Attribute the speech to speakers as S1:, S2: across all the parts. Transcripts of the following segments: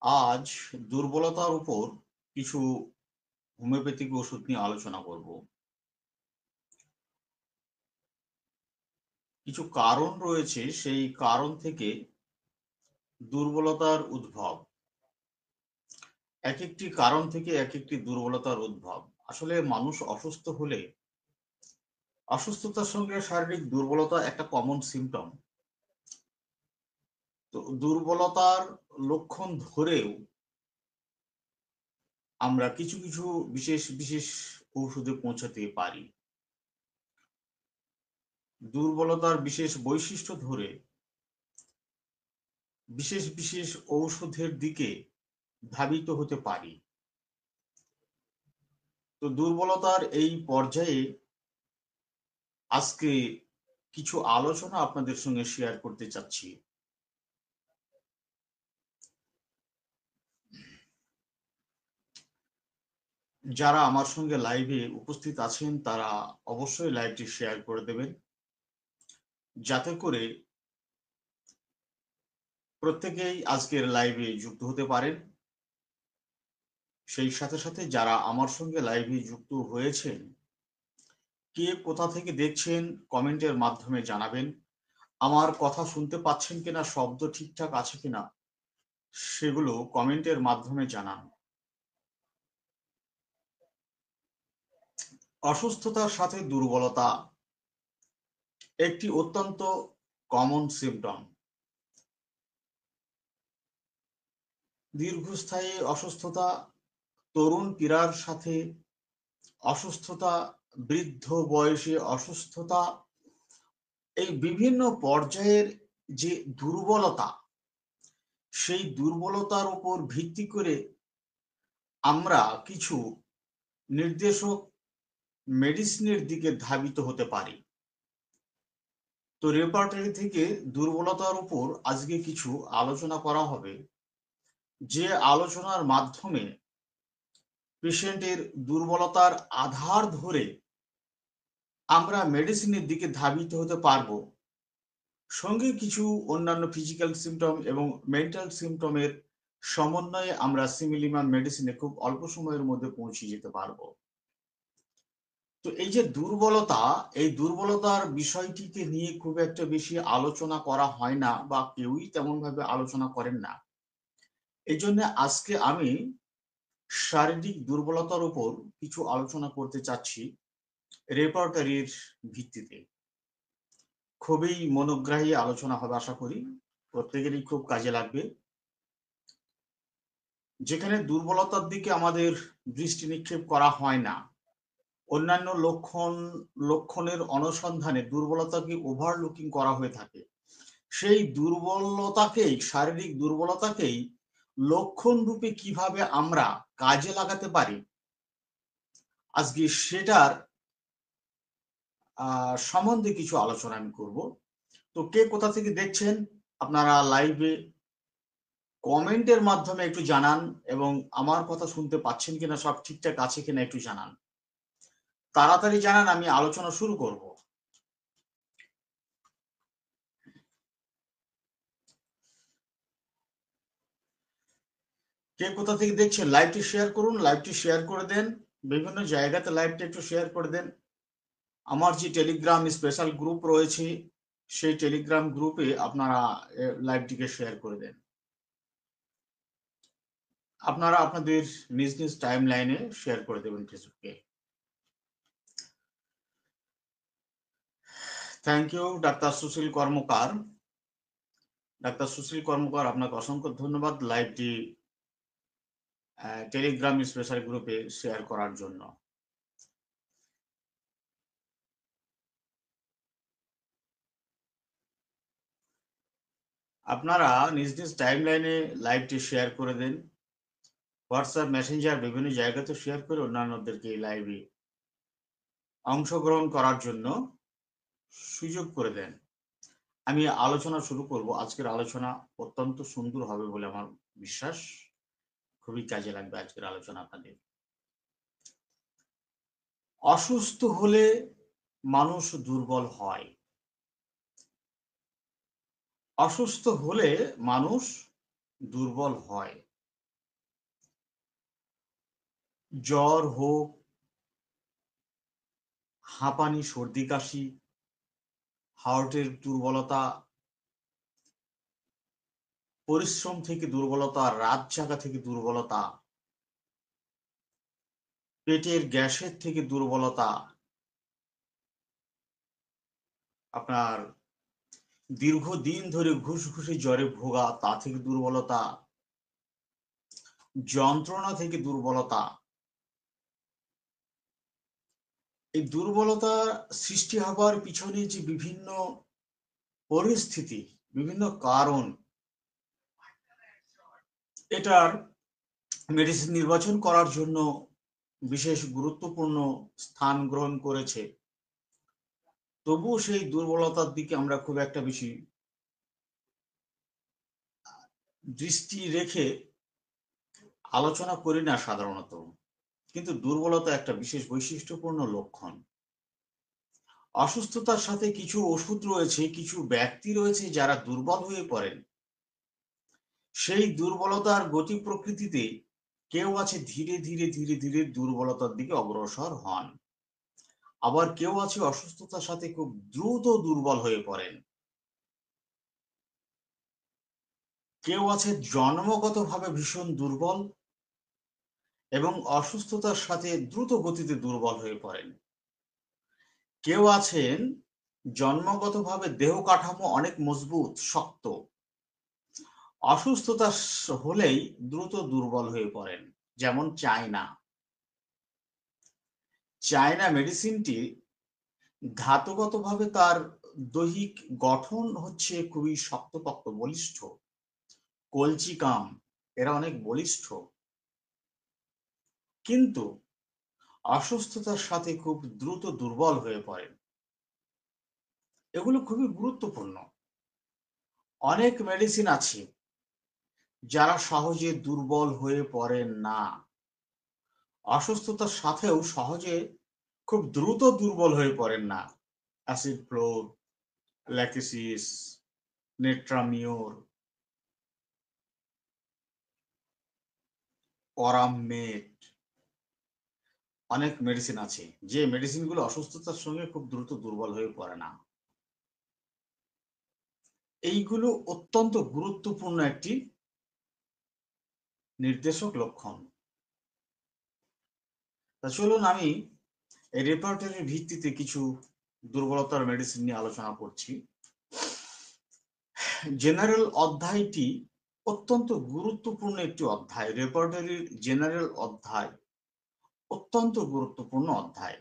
S1: আজ দুর্বলতার উপর কিছু হোমিওপ্যাথিক ওষুধ নিয়ে আলোচনা করব। কিছু কারণ রয়েছে, সেই কারণ থেকে দুর্বলতার উদ্ভব। এক একটি কারণ থেকে এক একটি দুর্বলতার উদ্ভব। আসলে মানুষ অসুস্থ হলে অসুস্থতার সঙ্গে শারীরিক দুর্বলতা একটা কমন সিম্পটম। তো দুর্বলতার লক্ষণ ধরেও আমরা কিছু কিছু বিশেষ বিশেষ ঔষধে পৌঁছাতে পারি। দুর্বলতার বিশেষ বৈশিষ্ট্য ধরে বিশেষ বিশেষ ঔষধের দিকে ধাবিত হতে পারি। তো দুর্বলতার এই পর্যায়ে আজকে কিছু আলোচনা আপনাদের সঙ্গে শেয়ার করতে চাচ্ছি। যারা আমার সঙ্গে লাইভে উপস্থিত আছেন তারা অবশ্যই লাইভটি শেয়ার করে দেবেন, যাতে করে প্রত্যেকেই আজকের লাইভে যুক্ত হতে পারেন। সেই সাথে সাথে যারা আমার সঙ্গে লাইভে যুক্ত হয়েছেন, কে কোথা থেকে দেখছেন কমেন্টের মাধ্যমে জানাবেন। আমার কথা শুনতে পাচ্ছেন কিনা, শব্দ ঠিকঠাক আছে কিনা, সেগুলো কমেন্টের মাধ্যমে জানান। অসুস্থতার সাথে দুর্বলতা একটি অত্যন্ত কমন সিম্পটম। দীর্ঘস্থায়ী অসুস্থতা, তরুণ পীড়ার সাথে অসুস্থতা, বৃদ্ধ বয়সে অসুস্থতা, এই বিভিন্ন পর্যায়ের যে দুর্বলতা, সেই দুর্বলতার উপর ভিত্তি করে আমরা কিছু নির্দেশক মেডিসিনের দিকে ধাবিত হতে পারি। তো রেপার্টরি থেকে দুর্বলতার উপর আজকে কিছু আলোচনা করা হবে, যে আলোচনার মাধ্যমে পেশেন্টের দুর্বলতার আধার ধরে আমরা মেডিসিনের দিকে ধাবিত হতে পারবো। সঙ্গে কিছু অন্যান্য ফিজিক্যাল সিমটম এবং মেন্টাল সিমটমের সমন্বয়ে আমরা সিমিলিমাম মেডিসিনে খুব অল্প সময়ের মধ্যে পৌঁছে যেতে পারবো। তো এই যে দুর্বলতা, এই দুর্বলতার বিষয়টিকে নিয়ে খুব একটা বেশি আলোচনা করা হয় না, বা কেউই তেমন ভাবে আলোচনা করেন না। এই জন্য আজকে আমি শারীরিক দুর্বলতার উপর কিছু আলোচনা করতে চাচ্ছি রেপার্টরির ভিত্তিতে। খুবই মনোগ্রাহী আলোচনা হবে, আশা করি প্রত্যেকেরই খুব কাজে লাগবে। যেখানে দুর্বলতার দিকে আমাদের দৃষ্টি নিক্ষেপ করা হয় না, অন্যান্য লক্ষণের অনুসন্ধানে দুর্বলতাকে ওভারলুকিং করা হয়ে থাকে। সেই দুর্বলতাকেই, শারীরিক দুর্বলতাকেই লক্ষণ রূপে কিভাবে আমরা কাজে লাগাতে পারি, আজকে সেটার সম্বন্ধে কিছু আলোচনা আমি করব। তো কে কোথা থেকে দেখছেন আপনারা লাইভে কমেন্টের মাধ্যমে একটু জানান, এবং আমার কথা শুনতে পাচ্ছেন কিনা, সব ঠিকঠাক আছে কিনা একটু জানান। তাড়াতাড়ি জানান, আমি আলোচনা শুরু করব। কে কোথা থেকে দেখছেন লাইভটি শেয়ার করুন, লাইভটি শেয়ার করে দেন, বিভিন্ন জায়গাতে লাইভটি একটু শেয়ার করে দেন। আমার যে টেলিগ্রাম স্পেশাল গ্রুপ রয়েছে, সেই টেলিগ্রাম গ্রুপে আপনারা লাইভটিকে শেয়ার করে দেন। আপনারা আপনাদের নিজ নিজ টাইম লাইনে শেয়ার করে দেবেন ফেসবুকে। Thank you doctor Sushil Karmakar. Doctor Sushil Karmakar, আপনাকে অসংখ্য ধন্যবাদ লাইভটি টেলিগ্রাম স্পেশাল গ্রুপে শেয়ার করার জন্য। আপনারা নিজ নিজ টাইম লাইনে লাইভটি শেয়ার করে দেন, হোয়াটসঅ্যাপ, মেসেঞ্জার, বিভিন্ন জায়গাতে শেয়ার করে অন্যান্যদেরকে এই লাইভে অংশগ্রহণ করার জন্য সুযোগ করে দেন। আমি আলোচনা শুরু করব। আজকের আলোচনা অত্যন্ত সুন্দর হবে বলে আমার বিশ্বাস। খুবই কাজে লাগবে আজকের আলোচনা আপনাদের। অসুস্থ হলে মানুষ দুর্বল হয়। অসুস্থ হলে মানুষ দুর্বল হয়। জ্বর হোক, হাঁপানি, সর্দি কাশি, হার্টের দুর্বলতা, পরিশ্রম থেকে দুর্বলতা, রাত জাগা থেকে দুর্বলতা, পেটের গ্যাসের থেকে দুর্বলতা, আপনার দীর্ঘদিন ধরে ঘুষঘুষি জ্বরে ভোগা তা থেকে দুর্বলতা, যন্ত্রণা থেকে দুর্বলতা, এই দুর্বলতা সৃষ্টি হবার পিছনে যে বিভিন্ন পরিস্থিতি, বিভিন্ন কারণ, এটার মেডিসিন নির্বাচন করার জন্য বিশেষ গুরুত্বপূর্ণ স্থান গ্রহণ করেছে। তবুও সেই দুর্বলতার দিকে আমরা খুব একটা বেশি দৃষ্টি রেখে আলোচনা করি না সাধারণত, কিন্তু দুর্বলতা একটা বিশেষ বৈশিষ্ট্যপূর্ণ লক্ষণ। অসুস্থতার সাথে কিছু ওষুধ রয়েছে, কিছু ব্যক্তি রয়েছে যারা দুর্বল হয়ে পড়েন। সেই দুর্বলতার গতি প্রকৃতিতে কেউ আছে ধীরে ধীরে ধীরে ধীরে দুর্বলতার দিকে অগ্রসর হন, আবার কেউ আছে অসুস্থতার সাথে খুব দ্রুত দুর্বল হয়ে পড়েন। কেউ আছে জন্মগতভাবে ভীষণ দুর্বল এবং অসুস্থতার সাথে দ্রুত গতিতে দুর্বল হয়ে পড়েন। কেউ আছেন জন্মগতভাবে দেহ কাঠামো অনেক মজবুত, শক্ত, অসুস্থতা হলেই দ্রুত দুর্বল হয়ে পড়েন। যেমন চায়না মেডিসিনটি ধাতুগতভাবে তার দৈহিক গঠন হচ্ছে খুবই শক্তপোক্ত, বলিষ্ঠ। কলচিকাম, এরা অনেক বলিষ্ঠ, কিন্তু অসুস্থতার সাথে খুব দ্রুত দুর্বল হয়ে পড়েন। এগুলো খুবই গুরুত্বপূর্ণ। অনেক মেডিসিন আছে যারা সহজে দুর্বল হয়ে পড়েন না, অসুস্থতার সাথেও সহজে খুব দ্রুত দুর্বল হয়ে পড়েন না। অ্যাসিড ফ্লোর, ল্যাকেসিস, নেট্রামিওর, অরামমেট, অনেক মেডিসিন আছে যে মেডিসিনগুলো অসুস্থতার সঙ্গে খুব দ্রুত দুর্বল হয়ে পড়ে না। এইগুলো অত্যন্ত গুরুত্বপূর্ণ একটি নির্দেশক লক্ষণ। তা চলুন আমি এই রেপার্টরির ভিত্তিতে কিছু দুর্বলতার মেডিসিন নিয়ে আলোচনা করছি। জেনারেল অধ্যায়টি অত্যন্ত গুরুত্বপূর্ণ একটি অধ্যায়। রেপার্টরির জেনারেল অধ্যায় অত্যন্ত গুরুত্বপূর্ণ অধ্যায়।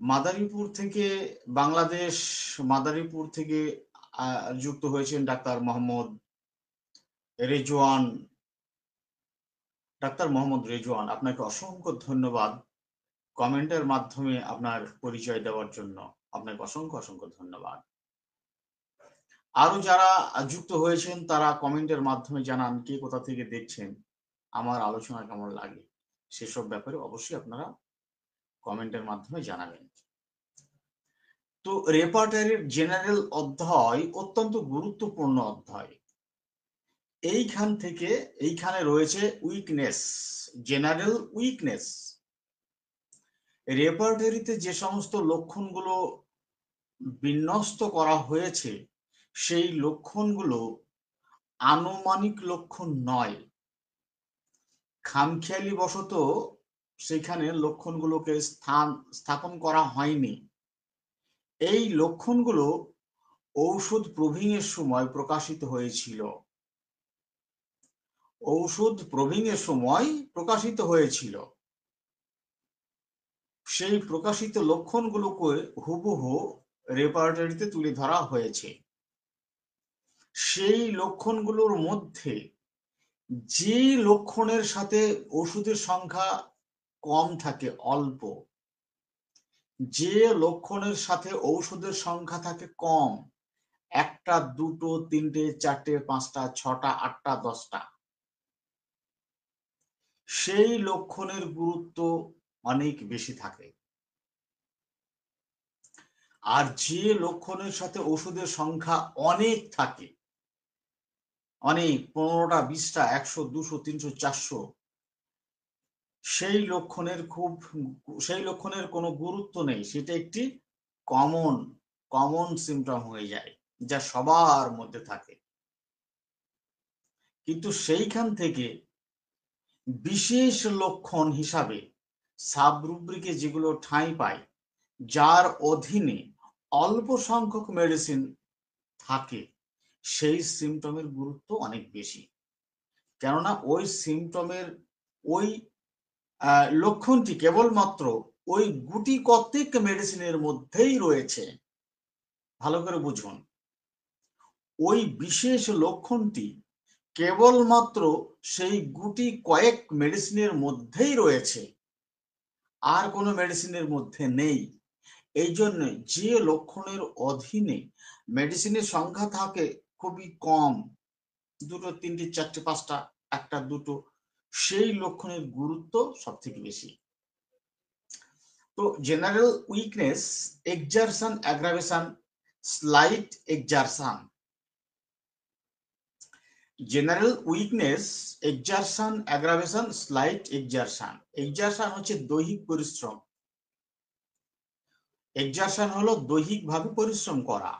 S1: মাদারীপুর থেকে, বাংলাদেশ মাদারীপুর থেকে যুক্ত হয়েছেন ডাক্তার মোহাম্মদ রেজওয়ান। ডাক্তার মোহাম্মদ রেজওয়ান, আপনাকে অসংখ্য ধন্যবাদ কমেন্টের মাধ্যমে আপনার পরিচয় দেওয়ার জন্য। আপনাকে অসংখ্য অসংখ্য ধন্যবাদ। আরো যারা যুক্ত হয়েছেন তারা কমেন্টের মাধ্যমে জানান কে কোথা থেকে দেখছেন, আমার আলোচনা কেমন লাগে, সেসব ব্যাপারে অবশ্যই আপনারা কমেন্টের মাধ্যমে জানাবেন। তো রেপার্টরির জেনারেল অধ্যায় অত্যন্ত গুরুত্বপূর্ণ অধ্যায়। এইখানে রয়েছে উইকনেস, জেনারেল উইকনেস। রেপার্টরিতে যে সমস্ত লক্ষণগুলো বিন্যস্ত করা হয়েছে সেই লক্ষণগুলো আনুমানিক লক্ষণ নয়, খামখেয়ালি বশত সেখানে লক্ষণগুলোকে স্থাপন করা হয়নি। এই লক্ষণগুলো ঔষধ প্রুভিং এর সময় প্রকাশিত হয়েছিল। ঔষধ প্রুভিং এর সময় প্রকাশিত হয়েছিল। সেই প্রকাশিত লক্ষণগুলোকে হুবহু রেপার্টরিতে তুলে ধরা হয়েছে। সেই লক্ষণগুলোর মধ্যে যে লক্ষণের সাথে ওষুধের সংখ্যা কম থাকে, অল্প, যে লক্ষণের সাথে ঔষধের সংখ্যা থাকে কম, একটা, দুটো, তিনটে, চারটে, পাঁচটা, ছটা, আটটা, 10টা, সেই লক্ষণের গুরুত্ব অনেক বেশি থাকে। আর যে লক্ষণের সাথে ওষুধের সংখ্যা অনেক থাকে, অনেক 15টা 20টা 100 200 300 400, সেই লক্ষণের কোনো গুরুত্ব নেই, সেটা একটি কমন কমন সিমটম হয়ে যায়, যা সবার মধ্যে থাকে। কিন্তু সেইখান থেকে বিশেষ লক্ষণ হিসাবে সাবরুব্রিকে যেগুলো ঠাঁই পায়, যার অধীনে অল্প সংখ্যক মেডিসিন থাকে, সেই সিমটমের গুরুত্ব অনেক বেশি। কেননা ওই সিমটমের ওই লক্ষণটি কেবলমাত্র ওই গুটি কতক মেডিসিনের মধ্যেই রয়েছে। ভালো করে বুঝুন, ওই বিশেষ লক্ষণটি কেবলমাত্র সেই গুটি কয়েক মেডিসিনের মধ্যেই রয়েছে, আর কোনো মেডিসিনের মধ্যে নেই। এই জন্য যে লক্ষণের অধীনে মেডিসিনের সংখ্যা থাকে খুবই কম, 2টো 3টে 4টে 5টা, 1টা 2টো, সেই লক্ষণের গুরুত্ব সব থেকে বেশি। তো general weakness, exertion, aggravation, slight exertion. General weakness, exertion, aggravation, slight exertion. Exertion হচ্ছে দৈহিক পরিশ্রম। এক্সারশন হলো দৈহিকভাবে পরিশ্রম করা।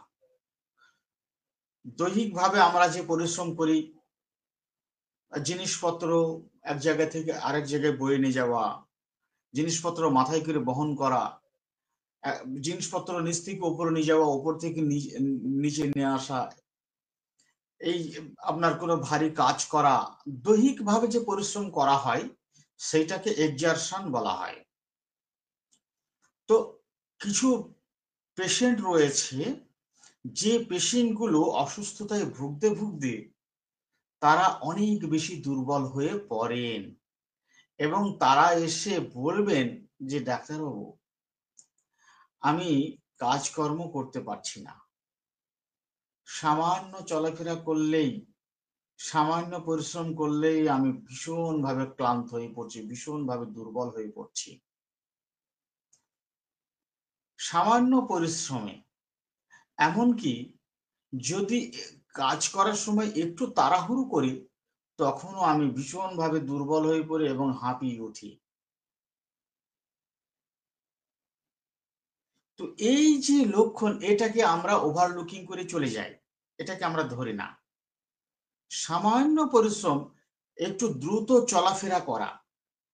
S1: দৈহিকভাবে আমরা যে পরিশ্রম করি, জিনিসপত্র এক জায়গা থেকে আরেক জায়গায় বয়ে নিয়ে যাওয়া, জিনিসপত্র মাথায় করে বহন করা, জিনিসপত্র নিচ থেকে উপরে নিয়ে যাওয়া, উপর থেকে নিচে নিয়ে আসা, এই আপনার কোনো ভারী কাজ করা, দৈহিকভাবে যে পরিশ্রম করা হয় সেইটাকে এক্সারশন বলা হয়। তো কিছু পেশেন্ট রয়েছে, যে পেশেন্টগুলো অসুস্থতায় ভুগতে ভুগতে তারা অনেক বেশি দুর্বল হয়ে পড়েন, এবং তারা এসে বলবেন যে ডাক্তারবাবু, আমি কাজকর্ম করতে পারছি না, সামান্য চলাফেরা করলেই, সামান্য পরিশ্রম করলেই আমি ভীষণভাবে ক্লান্ত হয়ে পড়ছি, ভীষণভাবে দুর্বল হয়ে পড়ছি। সামান্য পরিশ্রমে, এমনকি যদি কাজ করার সময় একটু তাড়াহুড়ো করি, তখনও আমি ভীষণভাবে দুর্বল হয়ে পড়ি এবং হাঁপিয়ে উঠি। তো এই যে লক্ষণ, এটাকে আমরা ওভারলুকিং করে চলে যাই, এটাকে আমরা ধরি না। সামান্য পরিশ্রম, একটু দ্রুত চলাফেরা করা,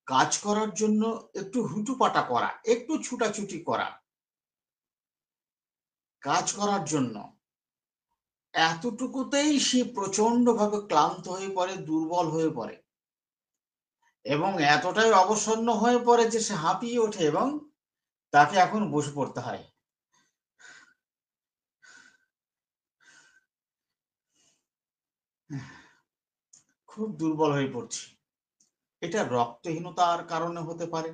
S1: কাজ করার জন্য একটু হুটুপাটা করা, একটু ছুটাছুটি করা, কাজ করার জন্য, এতটুকুতেই সে প্রচন্ডভাবে ক্লান্ত হয়ে পড়ে, দুর্বল হয়ে পড়ে, এবং এতটাই অবসন্ন হয়ে পড়ে যে সে হাঁপিয়ে ওঠে এবং তাকে এখন বসে পড়তে হয়। খুব দুর্বল হয়ে পড়ছি। এটা রক্তহীনতার কারণে হতে পারে,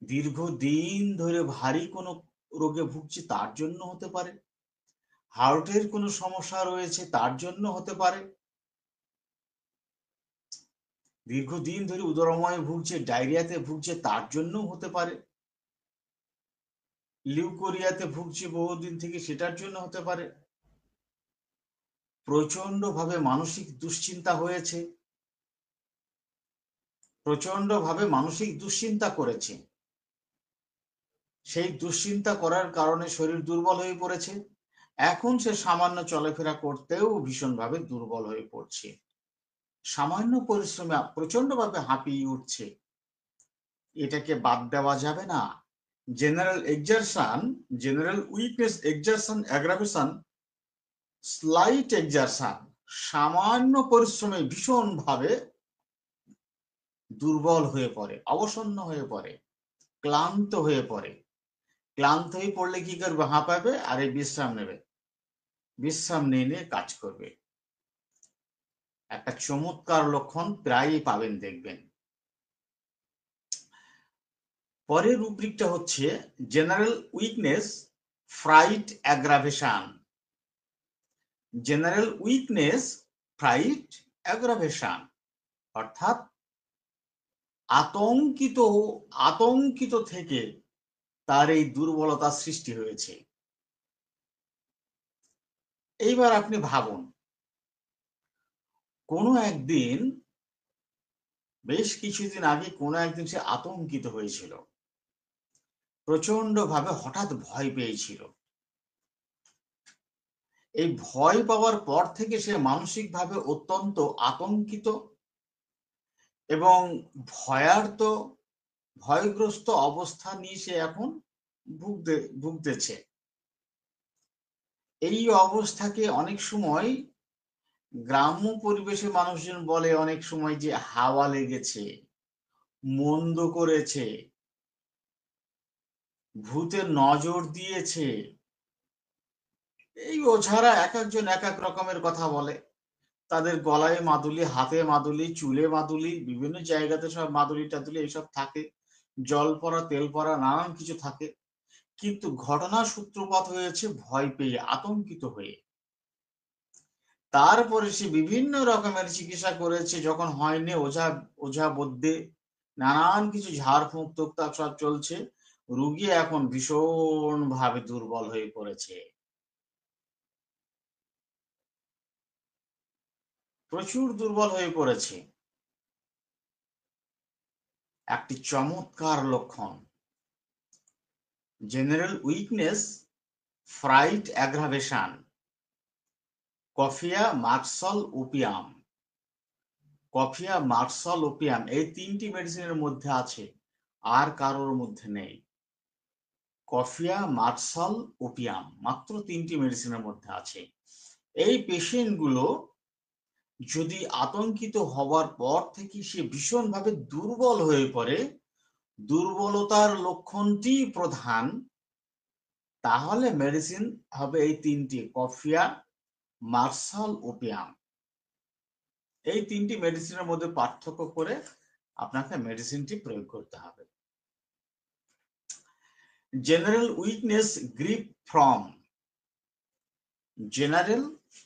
S1: দীর্ঘদিন ধরে ভারী কোনো রোগে ভুগছি তার জন্য হতে পারে, হার্টের কোনো সমস্যা রয়েছে তার জন্য হতে পারে, দীর্ঘদিন ধরে উদরময় ভুগছে, ডায়রিয়াতে ভুগছে তার জন্য হতে পারে, লিউকোরিয়াতে ভুগছে বহুদিন থেকে সেটার জন্য হতে পারে, প্রচন্ডভাবে মানসিক দুশ্চিন্তা হয়েছে, প্রচন্ডভাবে মানসিক দুশ্চিন্তা করেছে, সেই দুশ্চিন্তা করার কারণে শরীর দুর্বল হয়ে পড়েছে, এখন সে সামান্য চলাফেরা করতেও ভীষণভাবে দুর্বল হয়ে পড়ছে, সামান্য পরিশ্রমে প্রচন্ডভাবে হাঁপিয়ে উঠছে। এটাকে বাদ দেওয়া যাবে না। General exertion, general weakness, exertion, aggravation, slight exertion, সামান্য পরিশ্রমে ভীষণভাবে দুর্বল হয়ে পড়ে, অবসন্ন হয়ে পড়ে, ক্লান্ত হয়ে পড়ে। ক্লান্ত হয়ে পড়লে কি করবে? হাঁপাবে আর এই বিশ্রাম নেবে, বিশ্রাম নিয়ে নিয়ে কাজ করবে। একটা চমৎকার লক্ষণ প্রায়ই পাবেন দেখবেন। পরের রুব্রিকটা হচ্ছে general weakness, fright aggravation. General weakness, fright aggravation, অর্থাৎ আতঙ্কিত আতঙ্কিত থেকে তার এই দুর্বলতা সৃষ্টি হয়েছে। এইবার আপনি ভাবুন, কোনো একদিন, বেশ কিছুদিন আগে কোনো একদিন সে আতঙ্কিত হয়েছিল, প্রচন্ড ভাবে হঠাৎ ভয় পেয়েছিল। এই ভয় পাওয়ার পর থেকে সে মানসিকভাবে অত্যন্ত আতঙ্কিত এবং ভয়ার্ত, ভয়গ্রস্ত অবস্থা নিয়ে সে এখন ভুগতেছে। এই অবস্থাকে অনেক সময় গ্রাম্য পরিবেশে মানুষজন বলে অনেক সময় যে হাওয়া লেগেছে, মন্দ করেছে, ভূতের নজর দিয়েছে। এই ওঝারা এক একজন এক এক রকমের কথা বলে। তাদের গলায় মাদুলি, হাতে মাদুলি, চুলে মাদুলি, বিভিন্ন জায়গাতে সব মাদুলি টাদুলি এইসব থাকে, জল পড়া, তেল পড়া, নানান কিছু থাকে। কিন্তু ঘটনার সূত্রপাত হয়েছে ভয় পেয়ে, আতঙ্কিত হয়ে। তারপরে সে বিভিন্ন রকমের চিকিৎসা করেছে, যখন হয়নি, ওঝা বদ্যে নানান কিছু ঝাড়ফুঁক তোকতাক সব চলছে। রুগী এখন ভীষণ ভাবে দুর্বল হয়ে পড়েছে, প্রচুর দুর্বল হয়ে পড়েছে। একটি চমৎকার লক্ষণ। General weakness, fright aggravation, coffea, merc sol, opium. Coffea, merc sol, opium এই তিনটি মেডিসিনের মধ্যে আছে, আর কারোর মধ্যে নেই। কফিয়া, মার্কসল, ওপিয়াম মাত্র তিনটি মেডিসিনের মধ্যে আছে। এই পেশেন্টগুলো যদি আতঙ্কিত হওয়ার পর থেকে সে ভীষণভাবে দুর্বল হয়ে পড়ে, দুর্বলতার লক্ষণটি প্রধান, তাহলে মেডিসিন হবে এই তিনটি, কফিয়া, মার্শাল, ওপিয়াম। এই তিনটি মেডিসিনের মধ্যে পার্থক্য করে আপনাকে মেডিসিনটি প্রয়োগ করতে হবে। General weakness, grief from. General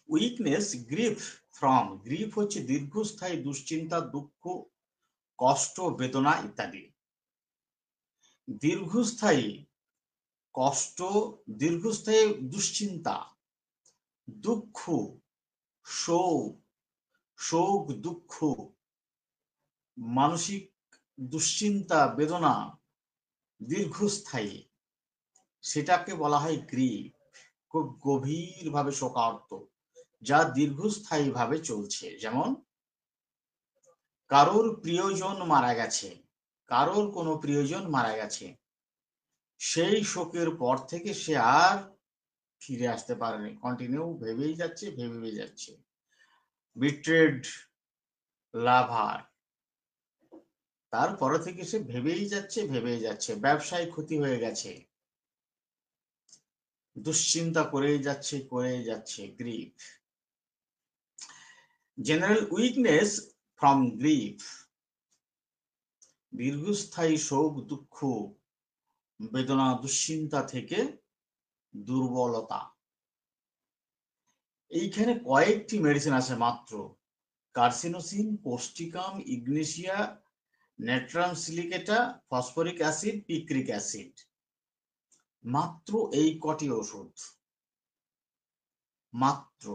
S1: weakness, grief from. Grief হচ্ছে দীর্ঘস্থায়ী দুশ্চিন্তা, দুঃখ, কষ্ট, বেদনা ইত্যাদি। দীর্ঘস্থায়ী কষ্ট, দীর্ঘস্থায়ী দুশ্চিন্তা, দুঃখ, শোক, শোক, দুঃখ, মানসিক দুশ্চিন্তা, বেদনা দীর্ঘস্থায়ী, সেটাকে বলা হয় গ্রিপ। খুব গভীরভাবে শোকার্ত, যা দীর্ঘস্থায়ী ভাবে চলছে। যেমন কারোর প্রিয়জন মারা গেছে, কারোর কোনো প্রিয়জন মারা গেছে, সেই শোকের পর থেকে সে আর ফিরে আসতে পারেনি, কন্টিনিউ ভেবেই যাচ্ছে, ভেবে যাচ্ছে। বিট্রেড লাভার, তারপরে থেকে সে ভেবেই যাচ্ছে, ভেবেই যাচ্ছে। ব্যবসায় ক্ষতি হয়ে গেছে, দুশ্চিন্তা করেই যাচ্ছে, করেই যাচ্ছে। Grief. General weakness from grief, দীর্ঘস্থায়ী শোক, দুঃখ, বেদনা, দুশ্চিন্তা থেকে দুর্বলতা। এইখানে কয়েকটি মেডিসিন আছে মাত্র, carcinosin, causticum, ignatia, natrum silicata, phosphoric acid, picric acid. মাত্র এই কটি ওষুধ, মাত্র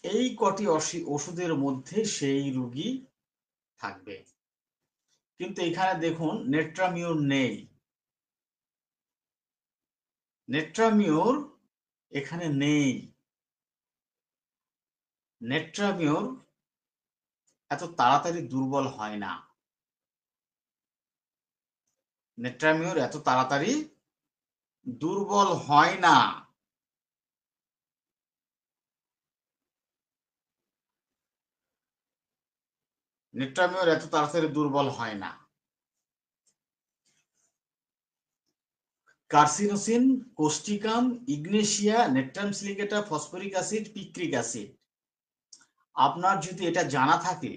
S1: এই কটি ওষুধের মধ্যে সেই রোগী থাকবে। কিন্তু এখানে দেখুন নেট্রামিউর নেই, নেট্রামিউর এখানে নেই। নেট্রামিউর এত তাড়াতাড়ি দুর্বল হয় না, নেট্রামিউর এত তাড়াতাড়ি দুর্বল হয় না। নেট্রামিউর এত তাড়াতাড়ি দুর্বল হয় না। Carcinosin, causticum, ignatia, natrum silicata, phosphoric acid, picric acid, আপনার যদি এটা জানা থাকে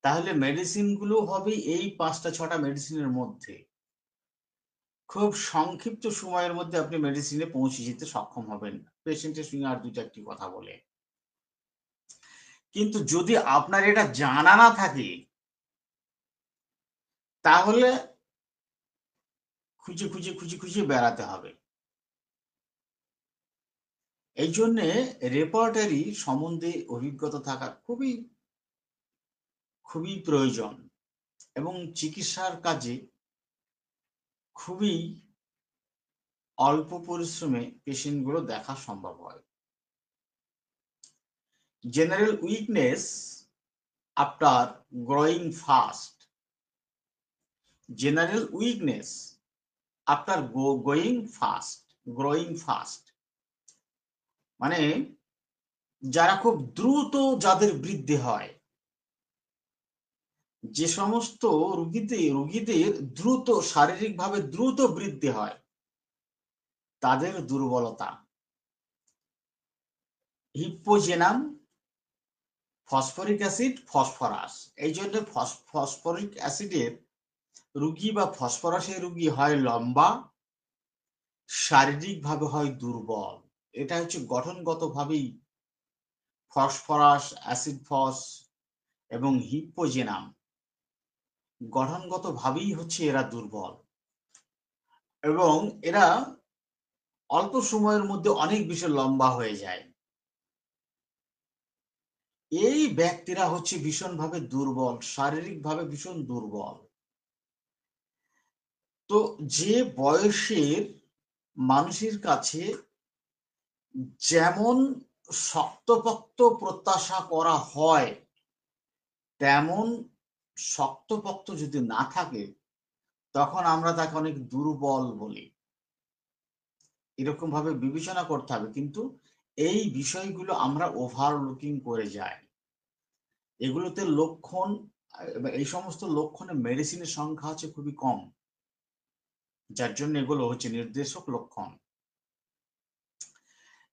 S1: তাহলে মেডিসিন গুলো হবে এই 5-6টা মেডিসিনের মধ্যে। খুব সংক্ষিপ্ত সময়ের মধ্যে আপনি মেডিসিনে পৌঁছে যেতে সক্ষম হবেন, পেশেন্টের সঙ্গে আর দুইটা একটি কথা বলে। কিন্তু যদি আপনার এটা জানা না থাকে তাহলে খুঁজে খুঁজে খুঁজে খুঁজে বেড়াতে হবে। এই জন্যে রেপার্টারি সম্বন্ধে অভিজ্ঞতা থাকা খুবই খুবই প্রয়োজন এবং চিকিৎসার কাজে খুবই অল্প পরিশ্রমে পেশেন্টগুলো দেখা সম্ভব হয়। General weakness after growing fast, general weakness after growing fast মানে যারা খুব দ্রুত যাদের বৃদ্ধি হয়, যে সমস্ত রোগীদের দ্রুত শারীরিকভাবে দ্রুত বৃদ্ধি হয়, তাদের দুর্বলতা। হিপ্পোজেনাম, ফসফরিক অ্যাসিড, ফসফরাস। এই জন্য ফসফরিক অ্যাসিডের রোগী বা ফসফরাসের রোগী হয় লম্বা, শারীরিকভাবে হয় দুর্বল। এটা হচ্ছে গঠনগতভাবেই ফসফরাস, অ্যাসিড ফস এবং হিপ্পোজেনাম গঠনগতভাবেই হচ্ছে এরা দুর্বল এবং এরা অল্প সময়ের মধ্যে অনেক বেশি লম্বা হয়ে যায়। এই ব্যক্তিরা হচ্ছে ভীষণভাবে দুর্বল, শারীরিকভাবে ভীষণ দুর্বল। তো যে বয়সের মানুষের কাছে যেমন শক্তপোক্ত প্রত্যাশা করা হয়, তেমন শক্তপোক্ত যদি না থাকে তখন আমরা তাকে অনেক দুর্বল বলি। এরকম ভাবে বিবেচনা করতে হবে, কিন্তু এই বিষয়গুলো আমরা ওভারলুকিং করে যাই। এগুলোতে লক্ষণ, এই সমস্ত লক্ষণে মেডিসিনের সংখ্যা হচ্ছে খুবই কম, যার জন্য এগুলো হচ্ছে নির্দেশক লক্ষণ।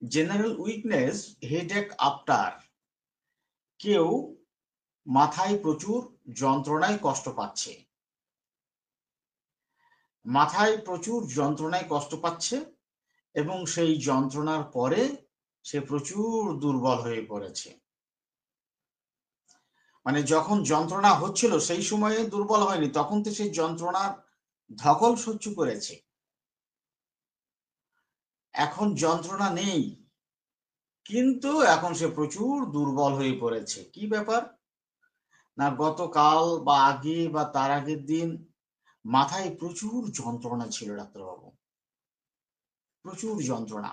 S1: জেনারেল উইকনেস, হেডেক আফটার, কেউ মাথায় প্রচুর যন্ত্রণায় কষ্ট পাচ্ছে, মাথায় প্রচুর যন্ত্রণায় কষ্ট পাচ্ছে এবং সেই যন্ত্রণার পরে সে প্রচুর দুর্বল হয়ে পড়েছে। মানে যখন যন্ত্রণা হচ্ছিল সেই সময়ে দুর্বল হয়নি, তখন তো সেই যন্ত্রণার ধকল সহ্য করেছে। এখন যন্ত্রণা নেই কিন্তু এখন সে প্রচুর দুর্বল হয়ে পড়েছে। কি ব্যাপার না, গতকাল বা আগে বা তার আগের দিন মাথায় প্রচুর যন্ত্রণা ছিল ডাক্তারবাবু, প্রচুর যন্ত্রণা,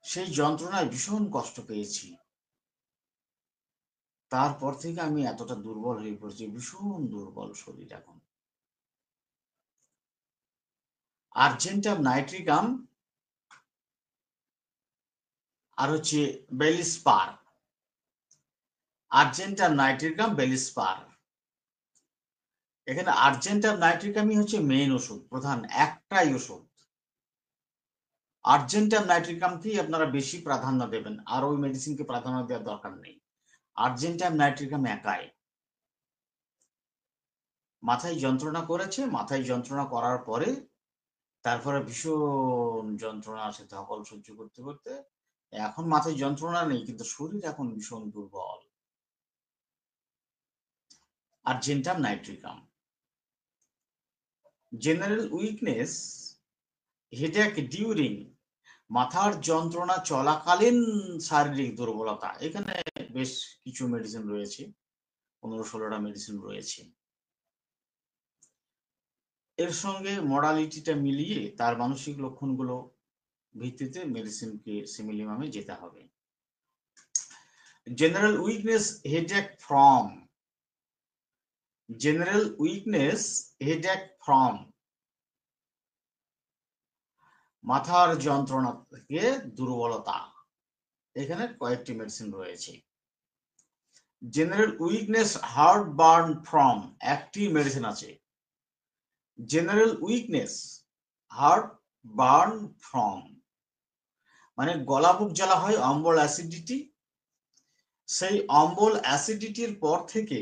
S1: সেই যন্ত্রণায় ভীষণ কষ্ট পেয়েছি, তারপর থেকে আমি এতটা দুর্বল হয়ে পড়েছি, ভীষণ দুর্বল শরীর এখন। আর্জেন্টাম নাইট্রিকাম আর হচ্ছে বেলিস্পার, আর্জেন্টাম নাইট্রিকাম বেলিস্পার। এখানে আর্জেন্টাম নাইট্রিকামই হচ্ছে মেইন ওষুধ, প্রধান একটাই ওষুধ। আর্জেন্টাম নাইট্রিকামকেই আপনারা বেশি প্রাধান্য দেবেন, আর ওই মেডিসিনকে প্রাধান্য দেওয়ার দরকার নেই। আর্জেন্টাম নাইট্রিকাম একাই। মাথায় যন্ত্রণা করেছে, মাথায় যন্ত্রণা করার পরে তারপরে ভীষণ যন্ত্রণা আসে ধকল সহ্য করতে করতে, এখন মাথায় যন্ত্রণা নেই কিন্তু শরীর এখন ভীষণ দুর্বল। Argentum nitricum. General weakness, headache during, মাথার যন্ত্রণা চলাকালীন শারীরিক দুর্বলতা। এখানে বেশ কিছু মেডিসিন রয়েছে, 15-16টা মেডিসিন রয়েছে। এর সঙ্গে মডালিটিটা মিলিয়ে তার মানসিক লক্ষণগুলো ভিত্তিতে মেডিসিনকে সিমিলিমামে যেতে হবে। General weakness, headache from, general weakness, headache from, মাথার যন্ত্রণা থেকে দুর্বলতা। এখানে কয়েকটি মেডিসিন রয়েছে। General weakness, heart burn from, একটি মেডিসিন আছে। General weakness, heart burn from মানে গলা বুক জ্বালা হয়, অম্বল অ্যাসিডিটি, সেই অম্বল অ্যাসিডিটির পর থেকে,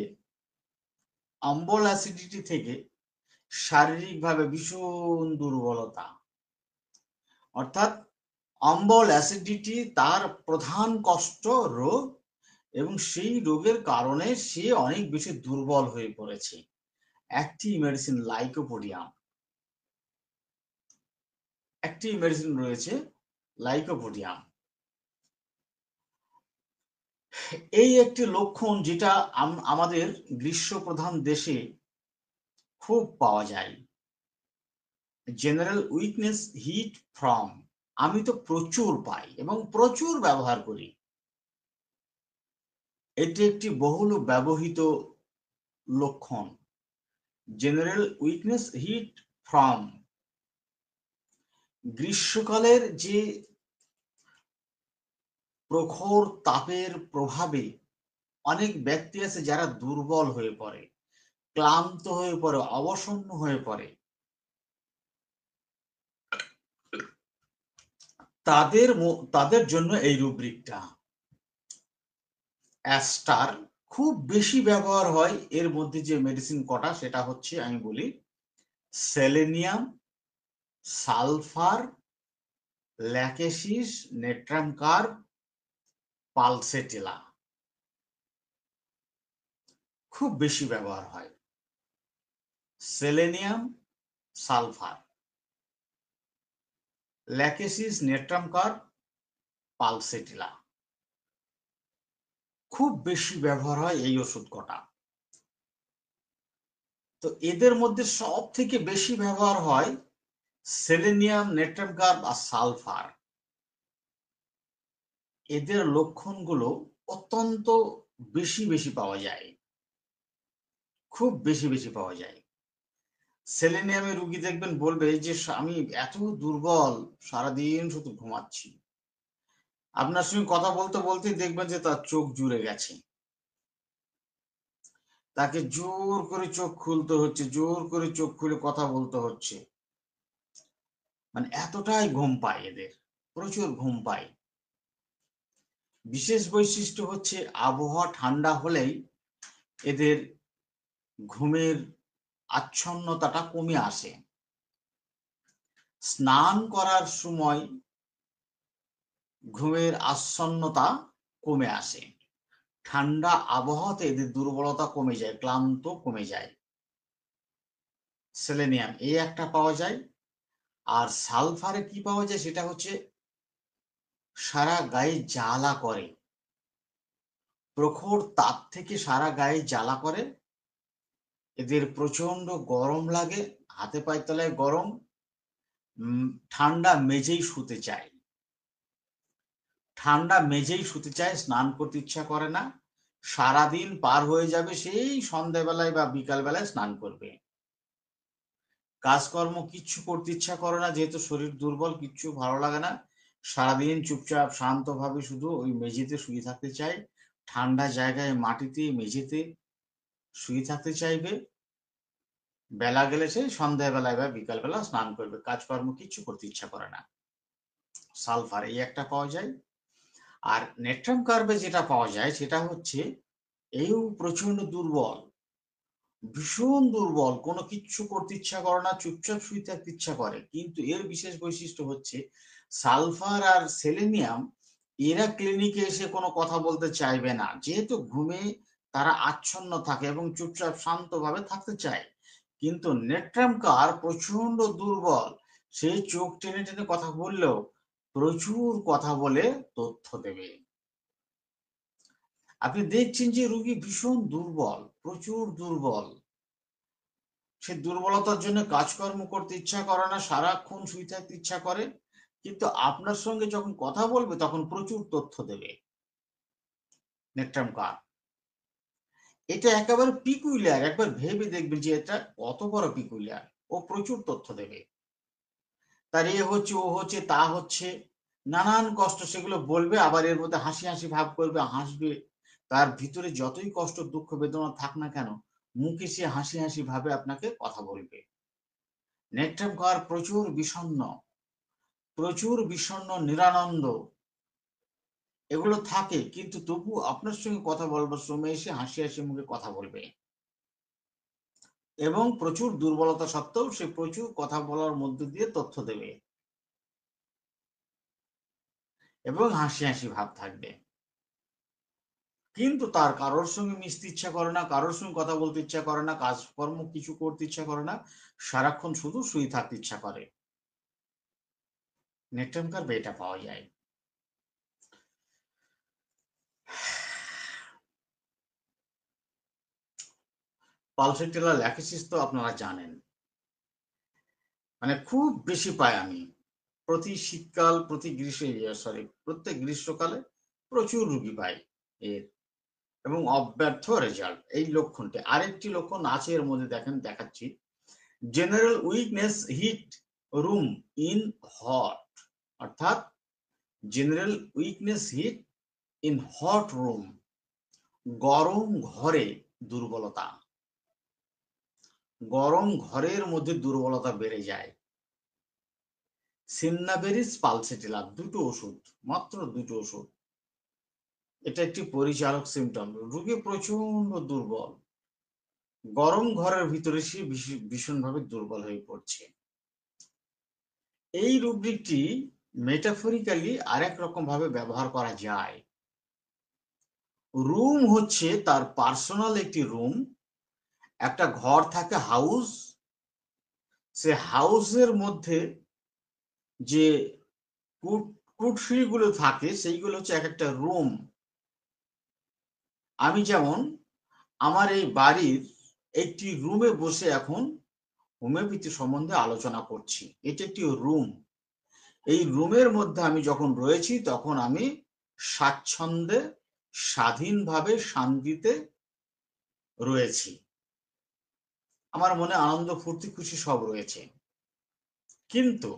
S1: অম্বল অ্যাসিডিটি থেকে শারীরিকভাবে ভীষণ দুর্বলতা, অর্থাৎ অম্বল অ্যাসিডিটি তার প্রধান কষ্ট রোগ এবং সেই রোগের কারণে সে অনেক বেশি দুর্বল হয়ে পড়েছে। একটি মেডিসিন লাইকোপোডিয়াম, একটি মেডিসিন রয়েছে লাইকোপোডিয়াম। এই একটি লক্ষণ যেটা আমাদের গ্রীষ্মপ্রধান দেশে খুব পাওয়া যায়। General weakness, heat from. আমি তো প্রচুর পাই এবং প্রচুর ব্যবহার করি। এটি একটি বহুল ব্যবহৃত লক্ষণ। General weakness, heat from. গ্রীষ্মকালের যে প্রখর তাপের প্রভাবে অনেক ব্যক্তি আছে যারা দুর্বল হয়ে পড়ে, ক্লান্ত হয়ে পড়ে, অবসন্ন হয়ে পড়ে। তাদের জন্য এই রুব্রিকটা। অ্যাস্টার খুব বেশি ব্যবহার হয়। এর মধ্যে যে মেডিসিন কটা সেটা হচ্ছে আমি বলি, সেলেনিয়াম, সালফার, ল্যাকেসিস, নেট্রামকার্ব, পালসেটিলা খুব বেশি ব্যবহার হয়। সেলেনিয়াম, সালফার, ল্যাকেসিস, নেট্রামকার্ব, পালসেটিলা খুব বেশি ব্যবহার হয় এই ওষুধ কটা। তো এদের মধ্যে সব থেকে বেশি ব্যবহার হয় সেলেনিয়াম, নেট্রামকার্ব আর সালফার। এদের লক্ষণগুলো অত্যন্ত বেশি বেশি পাওয়া যায়, খুব বেশি বেশি পাওয়া যায়। সেলেনিয়ামের রুগী দেখবেন বলবে যে আমি এত দুর্বল, সারাদিন শুধু ঘুমাচ্ছি। আপনার সঙ্গে কথা বলতে বলতেই দেখবেন যে তার চোখ জুড়ে গেছে, তাকে জোর করে চোখ খুলতে হচ্ছে, জোর করে চোখ খুলে কথা বলতে হচ্ছে। মানে এতটাই ঘুম পায় এদের, প্রচুর ঘুম পায়। বিশেষ বৈশিষ্ট্য হচ্ছে আবহাওয়া ঠান্ডা হলেই এদের ঘুমের আচ্ছন্নতাটা কমে আসে। স্নান করার সময় ঘুমের আচ্ছন্নতা কমে আসে। ঠান্ডা আবহাওয়াতে এদের দুর্বলতা কমে যায়, ক্লান্ত কমে যায়। সেলেনিয়াম এই একটা পাওয়া যায়। আর সালফারে কি পাওয়া যায় সেটা হচ্ছে সারা গায়ে জ্বালা করে, প্রখর তাপ থেকে সারা গায়ে জ্বালা করে। এদের প্রচন্ড গরম লাগে, হাতে পায়ের তলায় গরম, ঠান্ডা মেঝেই শুতে চায়, ঠান্ডা মেঝেই শুতে চায়, স্নান করতে ইচ্ছা করে না। সারাদিন পার হয়ে যাবে, সেই সন্ধ্যাবেলায় বা বিকাল বেলায় স্নান করবে। কাজকর্ম কিচ্ছু করতে ইচ্ছা করে না, যেহেতু শরীর দুর্বল, কিচ্ছু ভালো লাগে না। সারাদিন চুপচাপ শান্তভাবে শুধু ওই মেঝেতে শুয়ে থাকতে চায়, ঠান্ডা জায়গায় মাটিতে মেঝেতে শুয়ে থাকতে চাইবে। বেলা গেলে সেই সন্ধ্যাবেলায় বা বিকাল বেলা স্নান করবে, কাজকর্ম কিচ্ছু করতে ইচ্ছা করে না। সালফার এই একটা পাওয়া যায়। আর নেট্রাম কার্বে যেটা পাওয়া যায় সেটা হচ্ছে এও প্রচন্ড দুর্বল, ভীষণ দুর্বল, কোনো কিচ্ছু করতে ইচ্ছা করে না, চুপচাপ শুয়ে থাকতে ইচ্ছা করে। কিন্তু এর বিশেষ বৈশিষ্ট্য হচ্ছে সালফার আর সেলেনিয়াম এরা ক্লিনিকে এসে কোনো কথা বলতে চাইবে না, যেহেতু ঘুমে তারা আচ্ছন্ন থাকে এবং চুপচাপ শান্তভাবে থাকতে চায়। কিন্তু নেট্রামকার প্রচন্ড দুর্বল, সে চোখ টেনে টেনে কথা বললেও প্রচুর কথা বলে তথ্য দেবে। আপনি দেখছেন যে রোগী ভীষণ দুর্বল, প্রচুর দুর্বল। সে দুর্বলতার জন্য কাজকর্ম করতে ইচ্ছা করে না, সারাক্ষণ শুয়ে থাকতে ইচ্ছা করে। কিন্তু আপনার সঙ্গে যখন কথা বলবে তখন প্রচুর তথ্য দেবে নেট্রাম কার। এটা একেবারে পিকুলিয়ার, একবার ভেবে দেখবেন যে এটা কত বড় পিকুলিয়ার। ও প্রচুর তথ্য দেবে, তার এ হচ্ছে, ও হচ্ছে, তা হচ্ছে, নানান কষ্ট সেগুলো বলবে। আবার এর মধ্যে হাসি হাসি ভাব করবে, হাসবে। তার ভিতরে যতই কষ্ট দুঃখ বেদনা থাক না কেন, মুখে সে হাসি হাসি ভাবে আপনাকে কথা বলবে। নেট্রাম কার প্রচুর বিষণ্ণ, প্রচুর বিষণ্ণ, নিরানন্দ এগুলো থাকে, কিন্তু তবু আপনার সঙ্গে কথা বলবার সময় এসে হাসি হাসি মুখে কথা বলবে। এবং প্রচুর দুর্বলতা সত্ত্বেও সে প্রচুর কথা বলার মধ্যে দিয়ে তথ্য দেবে এবং হাসি হাসি ভাব থাকবে। কিন্তু তার কারোর সঙ্গে মিশতে ইচ্ছা করে না, কারোর সঙ্গে কথা বলতে ইচ্ছা করে না, কাজকর্ম কিছু করতে ইচ্ছা করে না, সারাক্ষণ শুধু শুয়ে থাকতে ইচ্ছা করে। নেট্রাম কার্ভে এটা পাওয়া যায়। পালসেটেলা ল্যাকিসিস তো আপনারা জানেন, মানে খুব বেশি পাই আমি প্রতি শীতকাল, প্রতি প্রত্যেক গ্রীষ্মকালে প্রচুর রুগী পাই এর, এবং অব্যর্থ রেজাল্ট। এই লক্ষণটি, আরেকটি লক্ষণ আছে এর মধ্যে, দেখেন দেখাচ্ছি। General weakness, heat room in hot, অর্থাৎ general weakness, heat in hot room, গরম ঘরে দুর্বলতা, গরম ঘরের মধ্যে দুর্বলতা বেড়ে যায়। সিন্নাবেরিস পালসেটিলা, দুটো ওষুধ, মাত্র দুটো ওষুধ, এটা একটি পরিচালক সিমটম। রোগী প্রচন্ড দুর্বল, গরম ঘরের ভিতরে সে ভীষণভাবে দুর্বল হয়ে পড়ছে। এই রুব্রিকটি মেটাফরিক্যালি আরেক রকম ভাবে ব্যবহার করা যায়। রুম হচ্ছে তার পার্সোনাল একটি রুম, একটা ঘর থাকে হাউস, সে হাউসের মধ্যে যে কুটসিগুলো থাকে সেইগুলো হচ্ছে এক একটা রুম। আমি যেমন আমার এই বাড়ির একটি রুমে বসে এখন হোমিওপ্যাথি সম্বন্ধে আলোচনা করছি, এটি একটি রুম। এই রুমের মধ্যে আমি যখন রয়েছি তখন আমি স্বাচ্ছন্দ্যে, স্বাধীনভাবে, শান্তিতে রয়েছি, আমার মনে আনন্দ, ফুর্তি, খুশি সব রয়েছে। কিন্তু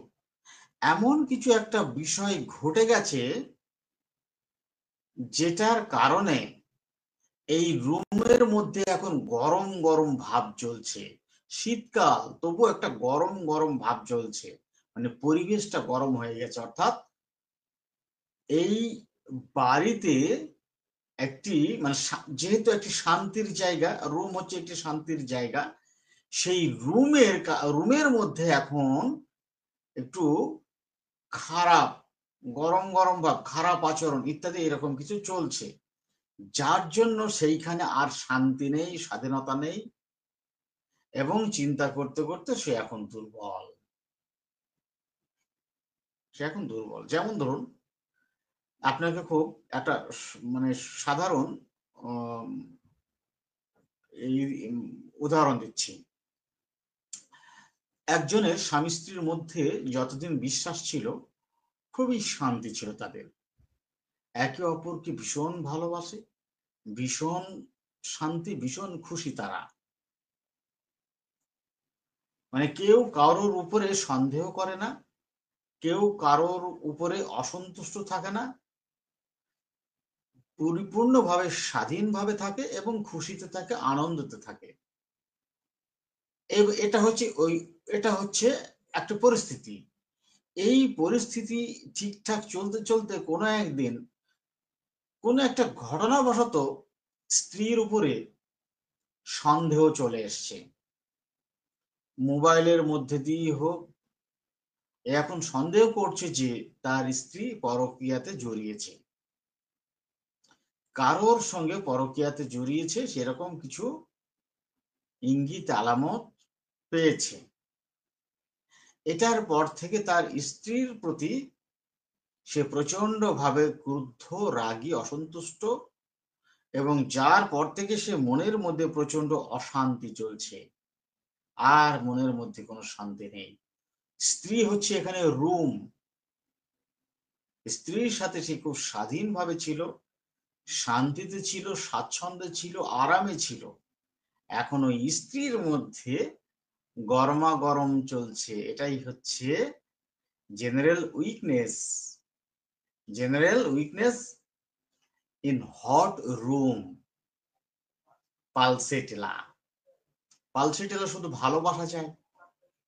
S1: এমন কিছু একটা বিষয় ঘটে গেছে যেটার কারণে এই রুমের মধ্যে এখন গরম গরম ভাব চলছে। শীতকাল তবু একটা গরম গরম ভাব চলছে, মানে পরিবেশটা গরম হয়ে গেছে। অর্থাৎ এই বাড়িতে একটি, মানে যেহেতু একটি শান্তির জায়গা, রুম হচ্ছে একটি শান্তির জায়গা, সেই রুমের মধ্যে এখন একটু খারাপ, গরম গরম ভাব, খারাপ আচরণ ইত্যাদি এরকম কিছু চলছে, যার জন্য সেইখানে আর শান্তি নেই, স্বাধীনতা নেই, এবং চিন্তা করতে করতে সে এখন দুর্বল, সে এখন দুর্বল। যেমন ধরুন, আপনাকে খুব একটা মানে সাধারণ আম, এই উদাহরণ দিচ্ছি। একজনের স্বামী স্ত্রীর মধ্যে যতদিন বিশ্বাস ছিল, খুবই শান্তি ছিল তাদের, একে অপরকে ভীষণ ভালোবাসে, ভীষণ শান্তি, ভীষণ খুশি তারা, মানে কেউ কারোর উপরে সন্দেহ করে না, কেউ কারোর উপরে অসন্তুষ্ট থাকে না, পরিপূর্ণভাবে স্বাধীনভাবে থাকে এবং খুশিতে থাকে, আনন্দতে থাকে। এটা হচ্ছে একটা পরিস্থিতি। এই পরিস্থিতি ঠিকঠাক চলতে চলতে কোনো একদিন কোনো একটা ঘটনাবশত স্ত্রীর উপরে সন্দেহ চলে এসছে, মোবাইলের মধ্যে দিয়ে হোক, এখন সন্দেহ করছে যে তার স্ত্রী পরকীয়াতে জড়িয়েছে, কারোর সঙ্গে পরকীয়াতে জড়িয়েছে, সেরকম কিছু ইঙ্গিত আলামত পেয়েছে। এটার পর থেকে তার স্ত্রীর প্রতি সে প্রচন্ড ভাবে ক্রুদ্ধ, রাগী, অসন্তুষ্ট, এবং যার পর থেকে সে মনের মধ্যে প্রচন্ড অশান্তি চলছে, আর মনের মধ্যে কোনো শান্তি নেই। স্ত্রী হচ্ছে এখানে রুম, স্ত্রীর সাথে সে খুব স্বাধীনভাবে ছিল, শান্তিতে ছিল, স্বাচ্ছন্দ্যে ছিল, আরামে ছিল। এখন ওই স্ত্রীর মধ্যে গরমাগরম চলছে, এটাই হচ্ছে general weakness, general weakness in hot room, pulsatilla. Pulsatilla শুধু ভালোবাসা চায়,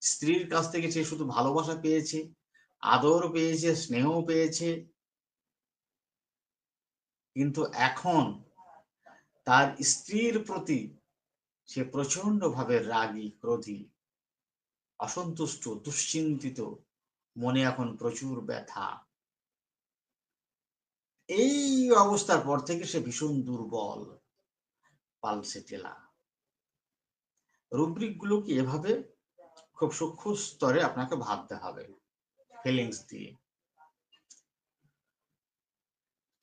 S1: স্ত্রীর কাছ থেকে সে শুধু ভালোবাসা পেয়েছে, আদর পেয়েছে, স্নেহ পেয়েছে, কিন্তু এখন তার স্ত্রীর প্রতি সে প্রচন্ড ভাবে রাগী, ক্রোধী, অসন্তুষ্ট, দুশ্চিন্তিত, মনে এখন প্রচুর ব্যথা। এই অবস্থার পর থেকে সে ভীষণ দুর্বল, পালসেটেলা। রুব্রিক গুলোকে এভাবে খুব সূক্ষ্ম স্তরে আপনাকে ভাবতে হবে, ফিলিংস দিয়ে।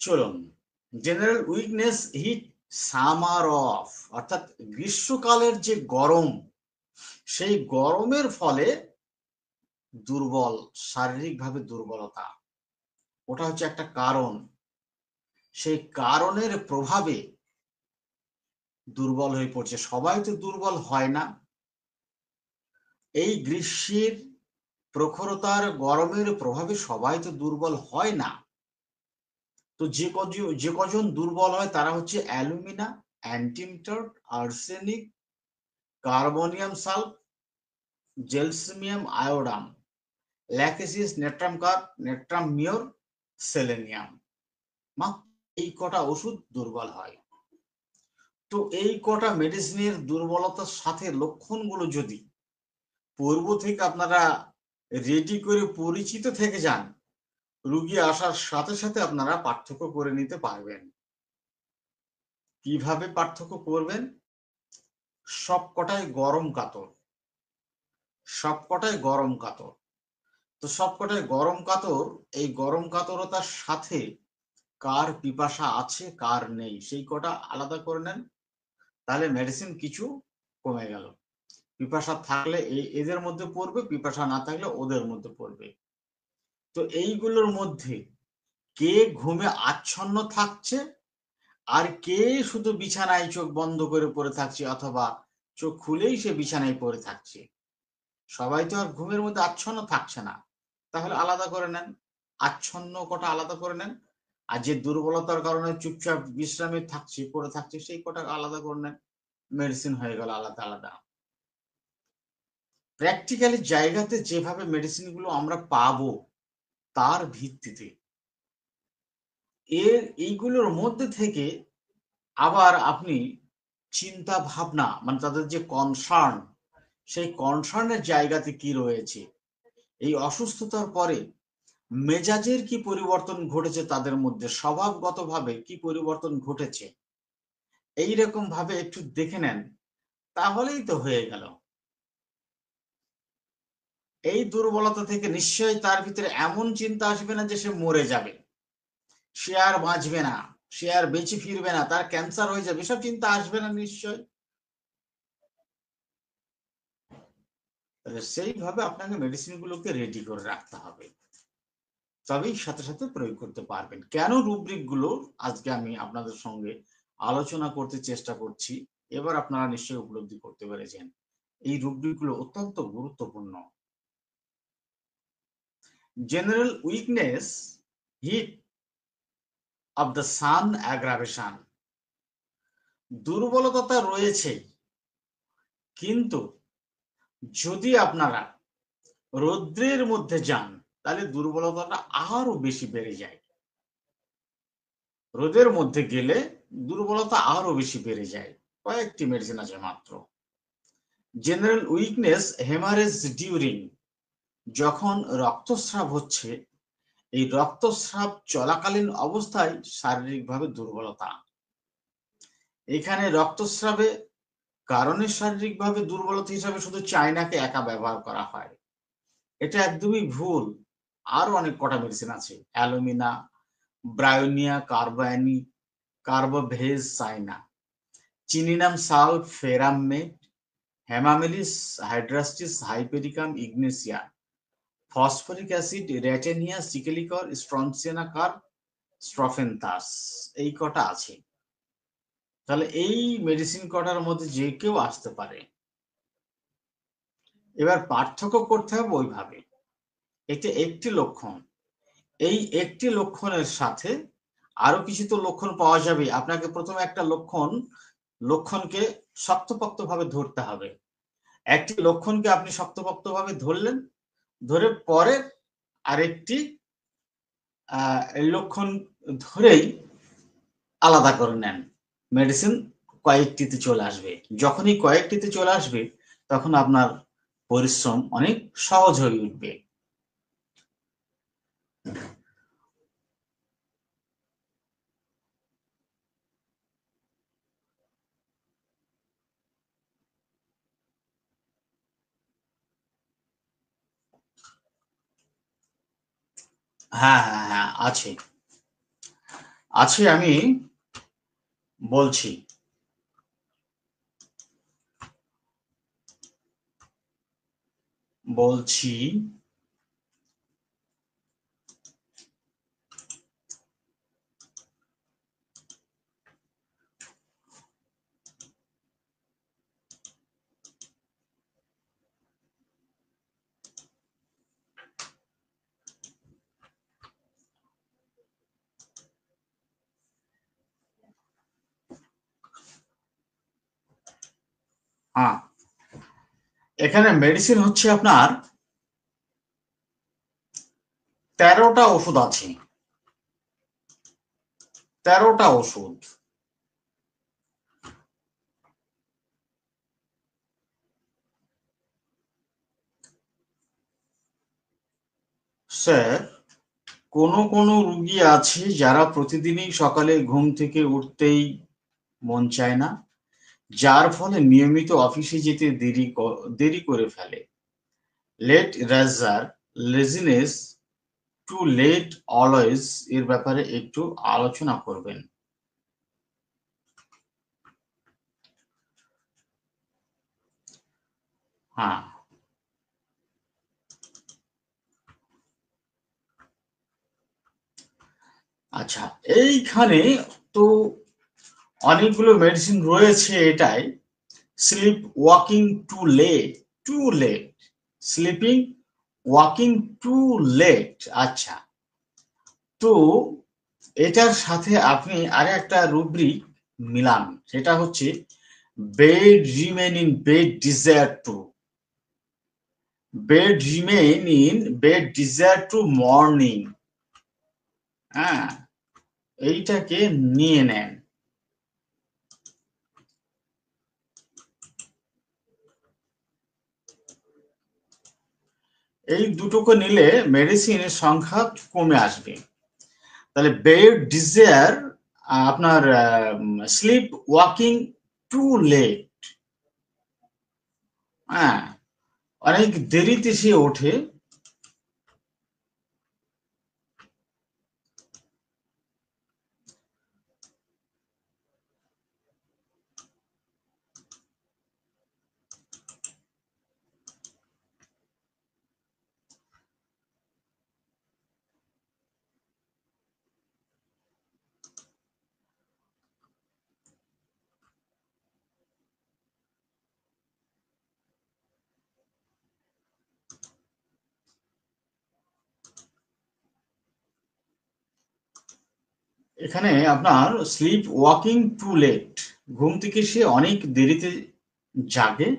S1: চলুন, general weakness heat summer of, অর্থাৎ গ্রীষ্মকালের যে গরম, সেই গরমের ফলে দুর্বল, শারীরিকভাবে দুর্বলতা, ওটা হচ্ছে একটা কারণ। সেই কারণের প্রভাবে দুর্বল হয়ে পড়ছে। সবাই তো দুর্বল হয় না। এই গ্রীষ্মের প্রখরতার গরমের প্রভাবে সবাই তো দুর্বল হয় না। তো যে কজন দুর্বল হয় তারা হচ্ছে alumina, antim tart, arsenic, carboneum sulph, gelsemium iodum, lachesis, natrum carb, natrum mur, selenium. এই কটা ওষুধ দুর্বল হয়। তো এই কটা মেডিসিনের দুর্বলতার সাথে লক্ষণগুলো যদি পূর্ব থেকে আপনারা রেডি করে পরিচিত থেকে যান, রুগী আসার সাথে সাথে আপনারা পার্থক্য করে নিতে পারবেন। কিভাবে পার্থক্য করবেন? সবকটাই গরম কাতর, সবকটাই গরম কাতর। তো সবকটাই গরম কাতর। এই গরম কাতরতার সাথে কার পিপাসা আছে কার নেই সেই কটা আলাদা করে নেন, তাহলে মেডিসিন কিছু কমে গেল। পিপাসা থাকলে এদের মধ্যে পড়বে, পিপাসা না থাকলে ওদের মধ্যে পড়বে। তো এইগুলোর মধ্যে কে ঘুমে আচ্ছন্ন থাকছে আর কে শুধু বিছানায় চোখ বন্ধ করে পড়ে থাকছে, অথবা চোখ খুলেই সে বিছানায় পড়ে থাকছে, সবাই তো আর ঘুমের মধ্যে আচ্ছন্ন থাকছে না। তাহলে আলাদা করে নেন, আচ্ছন্ন কটা আলাদা করে নেন, আর যে দুর্বলতার কারণে চুপচাপ বিশ্রামে থাকছে, পড়ে থাকছে, সেই কটা আলাদা করে নেন। মেডিসিন হয়ে গেল আলাদা আলাদা। প্র্যাকটিক্যালি জায়গাতে যেভাবে মেডিসিনগুলো আমরা পাবো তার ভিত্তিতে এইগুলোর মধ্যে থেকে আবার আপনি চিন্তা ভাবনা, মানে তাদের যে কনসার্ন, সেই কনসার্নের জায়গাতে কি রয়েছে, এই অসুস্থতার পরে মেজাজের কি পরিবর্তন ঘটেছে, তাদের মধ্যে স্বভাবগতভাবে কি পরিবর্তন ঘটেছে, এইরকম ভাবে একটু দেখে নেন, তাহলেই তো হয়ে গেল। এই দুর্বলতা থেকে নিশ্চয়ই তার ভিতরে এমন চিন্তা আসবে না যে সে মরে যাবে, সে আর বাঁচবে না, সে আর বেঁচে ফিরবে না, তার ক্যান্সার হয়ে যাবে, এসব চিন্তা আসবে না নিশ্চয়। তাহলে সেইভাবে আপনাকে মেডিসিন গুলোকে রেডি করে রাখতে হবে, তবেই সাথে সাথে প্রয়োগ করতে পারবেন। কেন রুব্রিক গুলো আজকে আমি আপনাদের সঙ্গে আলোচনা করতে চেষ্টা করছি, এবার আপনারা নিশ্চয়ই উপলব্ধি করতে পেরেছেন। এই রুব্রিক গুলো অত্যন্ত গুরুত্বপূর্ণ। General weakness, heat of the sun aggravation, দুর্বলতা রয়েছে, কিন্তু যদি আপনারা রৌদ্রের মধ্যে যান তাহলে দুর্বলতাটা আরো বেশি বেড়ে যায়। রোদের মধ্যে গেলে দুর্বলতা আরো বেশি বেড়ে যায়। কয়েকটি মেডিসিন আছে মাত্র। জেনারেল উইকনেস হেমারেজ ডিউরিং, যখন রক্তস্রাব হচ্ছে, এই রক্তস্রাব চলাকালীন অবস্থায় শারীরিকভাবে দুর্বলতা। এখানে রক্তস্রাবে কারণে শারীরিকভাবে দুর্বলতা হিসাবে শুধু চায়নাকে একা ব্যবহার করা হয়, এটা একদমই ভুল। আরো অনেক কটা মেডিসিন আছে, alumina, bryonia, carb an, carbo veg china, chininum sulph, ferrum met, hamamelis, hydrastis, hypericum, ignatia, phosphoric acid, ratanhia, secale cor, strontiana carb, strophanthus, এই কটা আছে। তাহলে এই মেডিসিন কটার মধ্যে যে কেউ আসতে পারে। এবার পার্থক্য করতে হবে ওইভাবে। এটা একটি লক্ষণ, এই একটি লক্ষণের সাথে আরো কিছু তো লক্ষণ পাওয়া যাবে। আপনাকে প্রথমে একটা লক্ষণকে শক্তপোক্ত ভাবে ধরতে হবে। একটি লক্ষণকে আপনি শক্তপোক্ত ভাবে ধরলেন, ধরে পরে আরেকটি লক্ষণ ধরেই আলাদা করে নেন, মেডিসিন কয়েকটিতে চলে আসবে। যখনই কয়েকটিতে চলে আসবে তখন আপনার পরিশ্রম অনেক সহজ হয়ে উঠবে। হ্যাঁ হ্যাঁ হ্যাঁ, আছে আছে, আমি বলছি। বলছি হ্যাঁ, এখানে মেডিসিন হচ্ছে আপনার 13টা ওষুধ আছে। 13টা ওষুধ। স্যার, কোনো রুগী আছে যারা প্রতিদিনই সকালে ঘুম থেকে উঠতেই মন চায় না, যার ফলে নিয়মিত অফিসে যেতে দেরি করে ফেলে। লেট রাজার, লেজিনেস, টু লেট অলওয়েজ এর ব্যাপারে একটু আলোচনা করবেন। হ্যাঁ, আচ্ছা, এইখানে তো অনেকগুলো মেডিসিন রয়েছে এটাই। Sleep walking too late, too late, sleeping walking too late. আচ্ছা, তো এটার সাথে আপনি আরে একটা রুব্রিক মিলান, সেটা হচ্ছে bed remain in bed desire to, bed remain in bed desire to morning. হ্যাঁ, এইটাকে নিয়ে নেন। এই দুটোকে নিলে মেডিসিনের সংখ্যা কমে আসবে। তাহলে বেড ডিজায়ার, আপনার স্লিপ ওয়াকিং টু লেট। হ্যাঁ, অনেক দেরিতে সে ওঠে। এখানে আপনার স্লিপ ওয়াকিং টু লেট, ঘুম থেকে সে অনেক দেরিতে জাগে,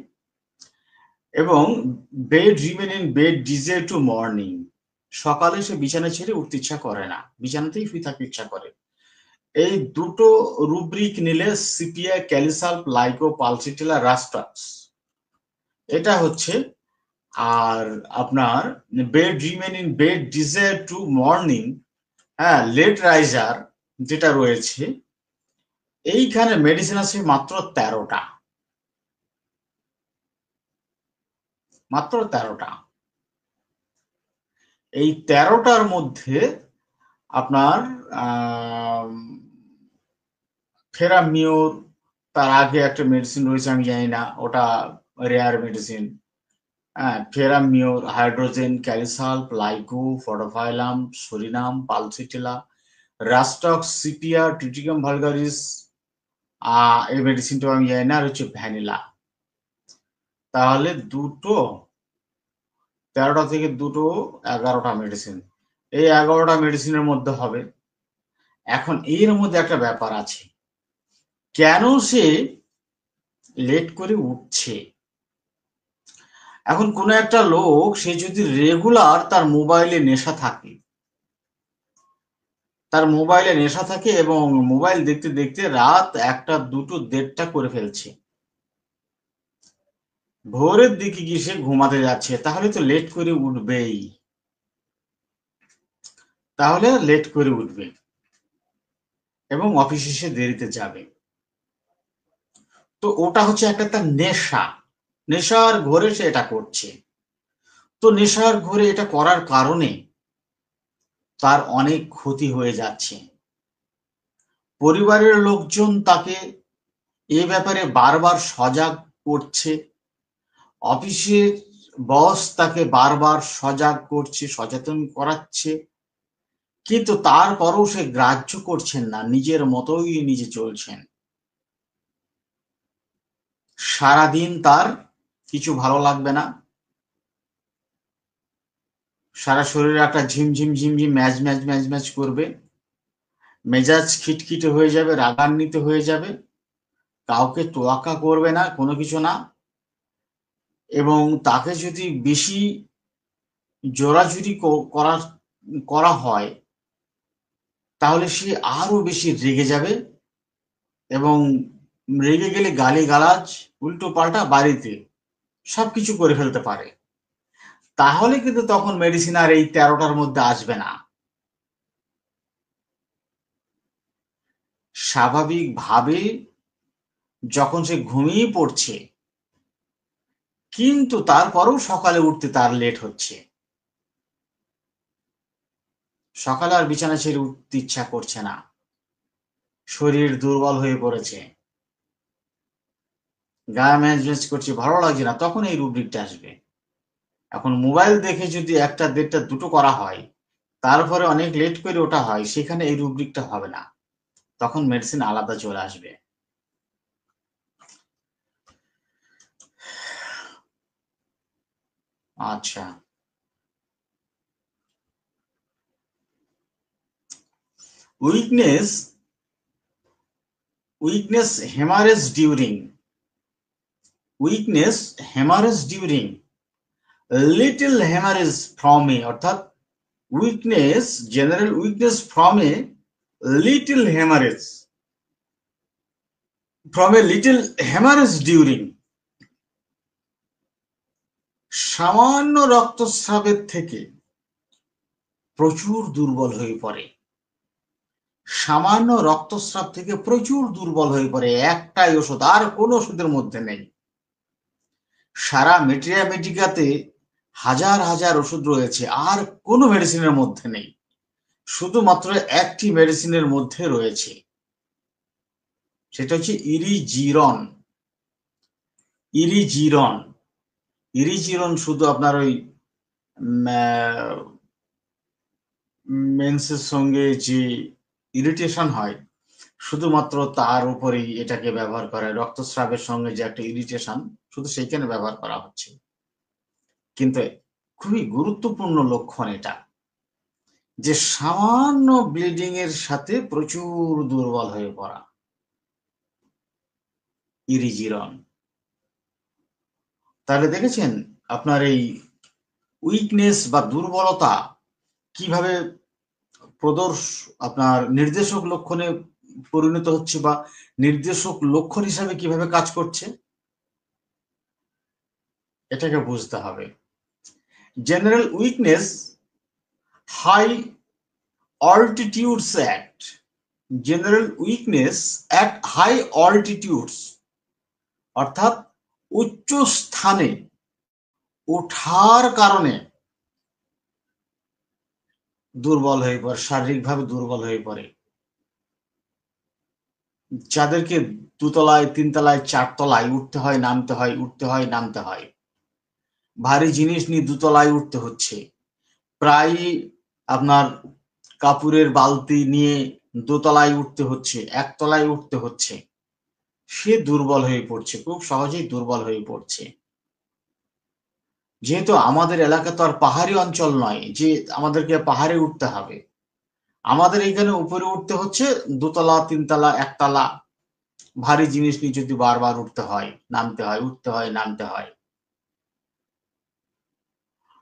S1: এবং bed remain in bed DJ two morning, সকালে সে বিছানা ছেড়ে উঠতে ইচ্ছা করে না, বিছানাতেই শুয়ে থাকতে ইচ্ছা করে। এই দুটো রুব্রিক নিলে সিপিয়া, ক্যালিসাল্প, লাইকো, পালসিটিলা, রাস্টাক্স, এটা হচ্ছে। আর আপনার bed remain in bed desire to morning, হ্যাঁ, লেট রাইজার যেটা রয়েছে, এইখানে মেডিসিন আছে মাত্র 13টা, মাত্র 13টা। এই 13টার মধ্যে আপনার ফেরামিওর, তার আগে একটা মেডিসিন রয়েছে আমি জানি না, ওটা রেয়ার মেডিসিন। হ্যাঁ, ফেরামিওর, hydrogen, ক্যালিসাল্প, লাইকো, ফটোফাইলাম, psorinum, pulsatilla, রাস্টক্স, sepia, ট্রিটিকাম vulgaris, এই মেডিসিনটাও আমি জানি না, আর হচ্ছে ভ্যানিলা। তাহলে দুটো, 13টা থেকে দুটো, 11টা মেডিসিন। এই 11টা মেডিসিনের মধ্যে হবে। এখন এর মধ্যে একটা ব্যাপার আছে, কেন সে লেট করে উঠছে। এখন কোনো একটা লোক, সে যদি রেগুলার তার মোবাইলে নেশা থাকে, তার মোবাইলে নেশা থাকে এবং মোবাইল দেখতে দেখতে রাত 1টা, 2টো, 1:30টা করে ফেলছে, ভোরের দিকে গিয়ে সে ঘুমাতে যাচ্ছে, তাহলে তো লেট করে উঠবেই, তাহলে লেট করে উঠবে এবং অফিসে সে দেরিতে যাবে। তো ওটা হচ্ছে একটা তার নেশা, নেশার ঘোরে সে এটা করছে। তো নেশার ঘোরে এটা করার কারণে তার অনেক ক্ষতি হয়ে যাচ্ছে। পরিবারের লোকজন তাকে এ ব্যাপারে বারবার সজাগ করছে, অফিসের বস তাকে বারবার সজাগ করছে, সচেতন করাচ্ছে, কিন্তু তারপরও সে গ্রাহ্য করছেন না, নিজের মতোই নিজে চলছেন। সারাদিন তার কিছু ভালো লাগবে না, সারা শরীরে একটা ঝিমঝিম ঝিমঝিম ম্যাজ ম্যাজ ম্যাজ ম্যাজ করবে, মেজাজ খিটখিটে হয়ে যাবে, রাগান্বিত হয়ে যাবে, কাউকে তোয়াক্কা করবে না, কোনো কিছু না। এবং তাকে যদি বেশি জোরাজুরি করা হয়, তাহলে সে আরো বেশি রেগে যাবে এবং রেগে গেলে গালিগালাজ, উল্টো পাল্টা বাড়িতে সবকিছু করে ফেলতে পারে। তাহলে কিন্তু তখন মেডিসিন আর এই 13টার মধ্যে আসবে না। স্বাভাবিকভাবে যখন সে ঘুমিয়ে পড়ছে, কিন্তু তারপরেও সকালে উঠতে তার লেট হচ্ছে, সকালে আর বিছানা ছেড়ে উঠতে ইচ্ছা করছে না, শরীর দুর্বল হয়ে পড়েছে, গায়ে ম্যাজ ম্যাজ করছে, ভালো লাগছে না, তখন এই রুব্রিকটা আসবে। এখন মোবাইল দেখে যদি 1টা 1.5টা 2টো করা হয়, তারপরে অনেক লেট করে ওঠা হয়, সেখানে এই রুব্রিকটা হবে না, তখন মেডিসিন আলাদা চলে আসবে। আচ্ছা, weakness haemorrhage during little haemorrhage from a, অর্থাৎ general weakness from a little haemorrhage during, সামান্য রক্তস্রাবের থেকে প্রচুর দুর্বল হয়ে পড়ে, সামান্য রক্তস্রাব থেকে প্রচুর দুর্বল হয়ে পড়ে, একটাই ওষুধ, আর কোনো ওষুধের মধ্যে নেই। সারা মেডিকাতে হাজার হাজার ওষুধ রয়েছে, আর কোনো মেডিসিনের মধ্যে নেই, শুধুমাত্র একটি মেডিসিনের মধ্যে রয়েছে, সেটা হচ্ছে ইরিজিরন। শুধু আপনার ওই মেন্সের সঙ্গে যে ইরিটেশন হয়, শুধুমাত্র তার উপরেই এটাকে ব্যবহার করে, রক্তস্রাবের সঙ্গে যে একটা ইরিটেশন, শুধু সেইখানে ব্যবহার করা হচ্ছে। কিন্তু খুবই গুরুত্বপূর্ণ লক্ষণ এটা, যে সামান্য ব্লিডিং এর সাথে প্রচুর দুর্বল হয়ে পড়া, ইরিজিরন। তাহলে দেখেছেন আপনার এই উইকনেস বা দুর্বলতা কিভাবে আপনার নির্দেশক লক্ষণে পরিণত হচ্ছে, বা নির্দেশক লক্ষণ হিসাবে কিভাবে কাজ করছে, এটাকে বুঝতে হবে। General weakness high altitudes at high altitudes, অর্থাৎ উচ্চ স্থানে ওঠার কারণে দুর্বল হয়ে পড়ে, শারীরিকভাবে দুর্বল হয়ে পড়ে। যাদেরকে 2তলায় 3তলায় 4তলায় উঠতে হয় নামতে হয়, উঠতে হয় নামতে হয়, ভারী জিনিস নিয়ে 2তলায় উঠতে হচ্ছে, প্রায় আপনার কাপড়ের বালতি নিয়ে 2তলায় উঠতে হচ্ছে, 1তলায় উঠতে হচ্ছে, সে দুর্বল হয়ে পড়ছে, খুব সহজেই দুর্বল হয়ে পড়ছে। যেহেতু আমাদের এলাকা তো আর পাহাড়ি অঞ্চল নয় যে আমাদেরকে পাহাড়ে উঠতে হবে, আমাদের এখানে উপরে উঠতে হচ্ছে 2তলা 3তলা 1তলা, ভারী জিনিস নিয়ে যদি বারবার উঠতে হয় নামতে হয়, উঠতে হয় নামতে হয়।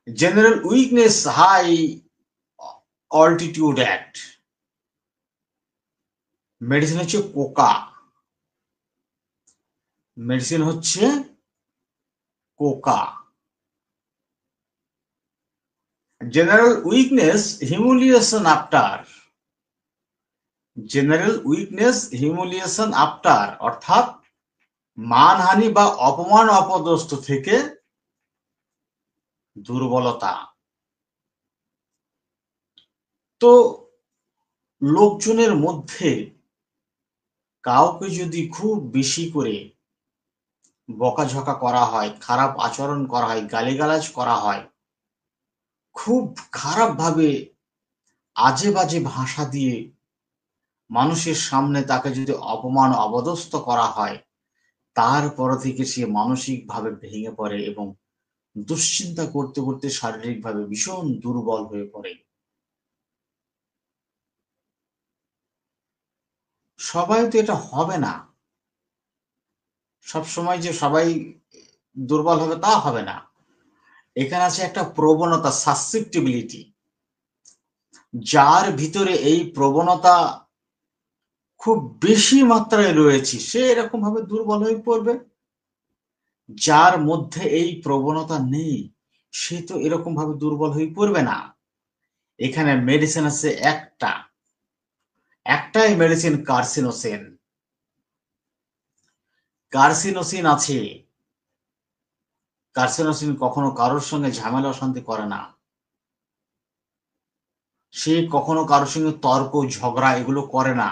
S1: General weakness high altitude act, medicine হচ্ছে coca. General weakness humiliation after, অর্থাৎ মানহানি বা অপমান অপদস্থ থেকে দুর্বলতা। তো লোকজনের মধ্যে কাউকে যদি খুব বেশি করে বকাঝকা করা হয়, খারাপ আচরণ করা হয়, গালিগালাজ করা হয়, খুব খারাপভাবে আজে বাজে ভাষা দিয়ে মানুষের সামনে তাকে যদি অপমান অপদস্থ করা হয়, তারপর থেকে সে মানসিকভাবে ভেঙে পড়ে এবং দুশ্চিন্তা করতে করতে শারীরিকভাবে ভীষণ দুর্বল হয়ে পড়ে। সবাই তো এটা হবে না, সবসময় যে সবাই দুর্বল হবে তা হবে না। এখানে আছে একটা প্রবণতা, সাসেপ্টিবিলিটি। যার ভিতরে এই প্রবণতা খুব বেশি মাত্রায় রয়েছে, সে এরকম ভাবে দুর্বল হয়ে পড়বে। যার মধ্যে এই প্রবণতা নেই, সে তো এরকম ভাবে দুর্বল হয়ে পড়বে না। এখানে মেডিসিন আছে একটাই মেডিসিন, কার্সিনোসিন। কার্সিনোসিন আছে। কার্সিনোসিন কখনো কারোর সঙ্গে ঝামেলা অশান্তি করে না। সে কখনো কারোর সঙ্গে তর্ক ঝগড়া এগুলো করে না।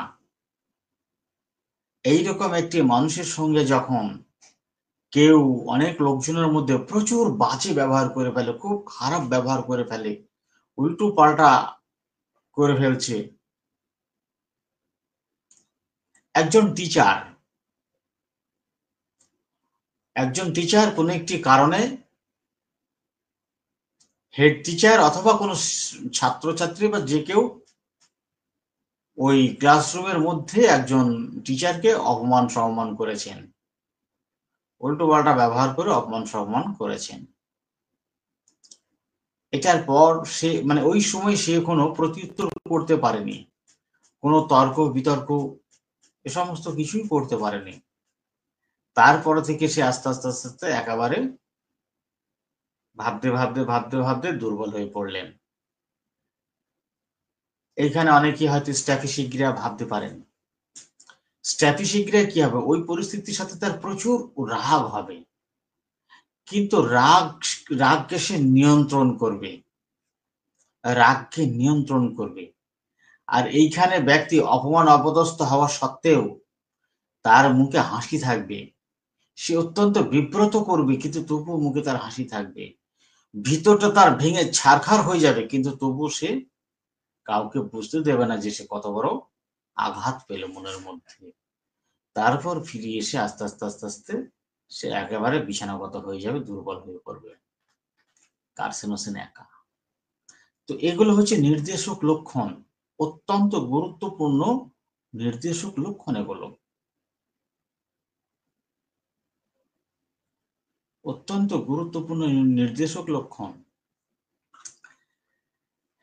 S1: এইরকম একটি মানুষের সঙ্গে যখন কেউ অনেক লোকজনের মধ্যে প্রচুর বাজে ব্যবহার করে ফেলে, খুব খারাপ ব্যবহার করে ফেলে, উল্টো পাল্টা করে ফেলছে। একজন টিচার কোনো একটি কারণে, হেড টিচার অথবা কোনো ছাত্রছাত্রী বা যে কেউ ওই ক্লাসরুমের মধ্যে একজন টিচারকে অপমান সম্মান করেছেন, উল্টো পাল্টা ব্যবহার করে অপমান সম্মান করেছেন। এটার পর সে মানে ওই সময় সে কোনো প্রত্যুত্তর করতে পারেনি, কোনো তর্ক বিতর্ক এ সমস্ত কিছুই করতে পারেনি। তারপরে থেকে সে আস্তে আস্তে আস্তে আস্তে একেবারে ভাবতে দুর্বল হয়ে পড়লেন। এইখানে অনেকে হয়তো স্ট্যাফিসিকরা ভাবতে পারেন, স্ট্যাফিসিকরা কি হবে, ওই পরিস্থিতির সাথে তার প্রচুর রাগ হবে, কিন্তু রাগকে সে নিয়ন্ত্রণ করবে, রাগকে নিয়ন্ত্রণ করবে। আর এইখানে ব্যক্তি অপমান অপদস্থ হওয়া সত্ত্বেও তার মুখে হাসি থাকবে। সে অত্যন্ত বিব্রত করবে, কিন্তু তবুও মুখে তার হাসি থাকবে। ভিতরটা তার ভেঙে ছারখার হয়ে যাবে, কিন্তু তবুও সে কাউকে বুঝতে দেবে না যে সে কত বড় আঘাত পেল মনের মধ্যে। তারপর ফিরে এসে আস্তে আস্তে আস্তে আস্তে সে একেবারে বিছানাগত হয়ে যাবে, দুর্বল হয়ে পড়বে। কার্সিনোসিন একা। তো এগুলো হচ্ছে নির্দেশক লক্ষণ, অত্যন্ত গুরুত্বপূর্ণ নির্দেশক লক্ষণ এগুলো, অত্যন্ত গুরুত্বপূর্ণ নির্দেশক লক্ষণ।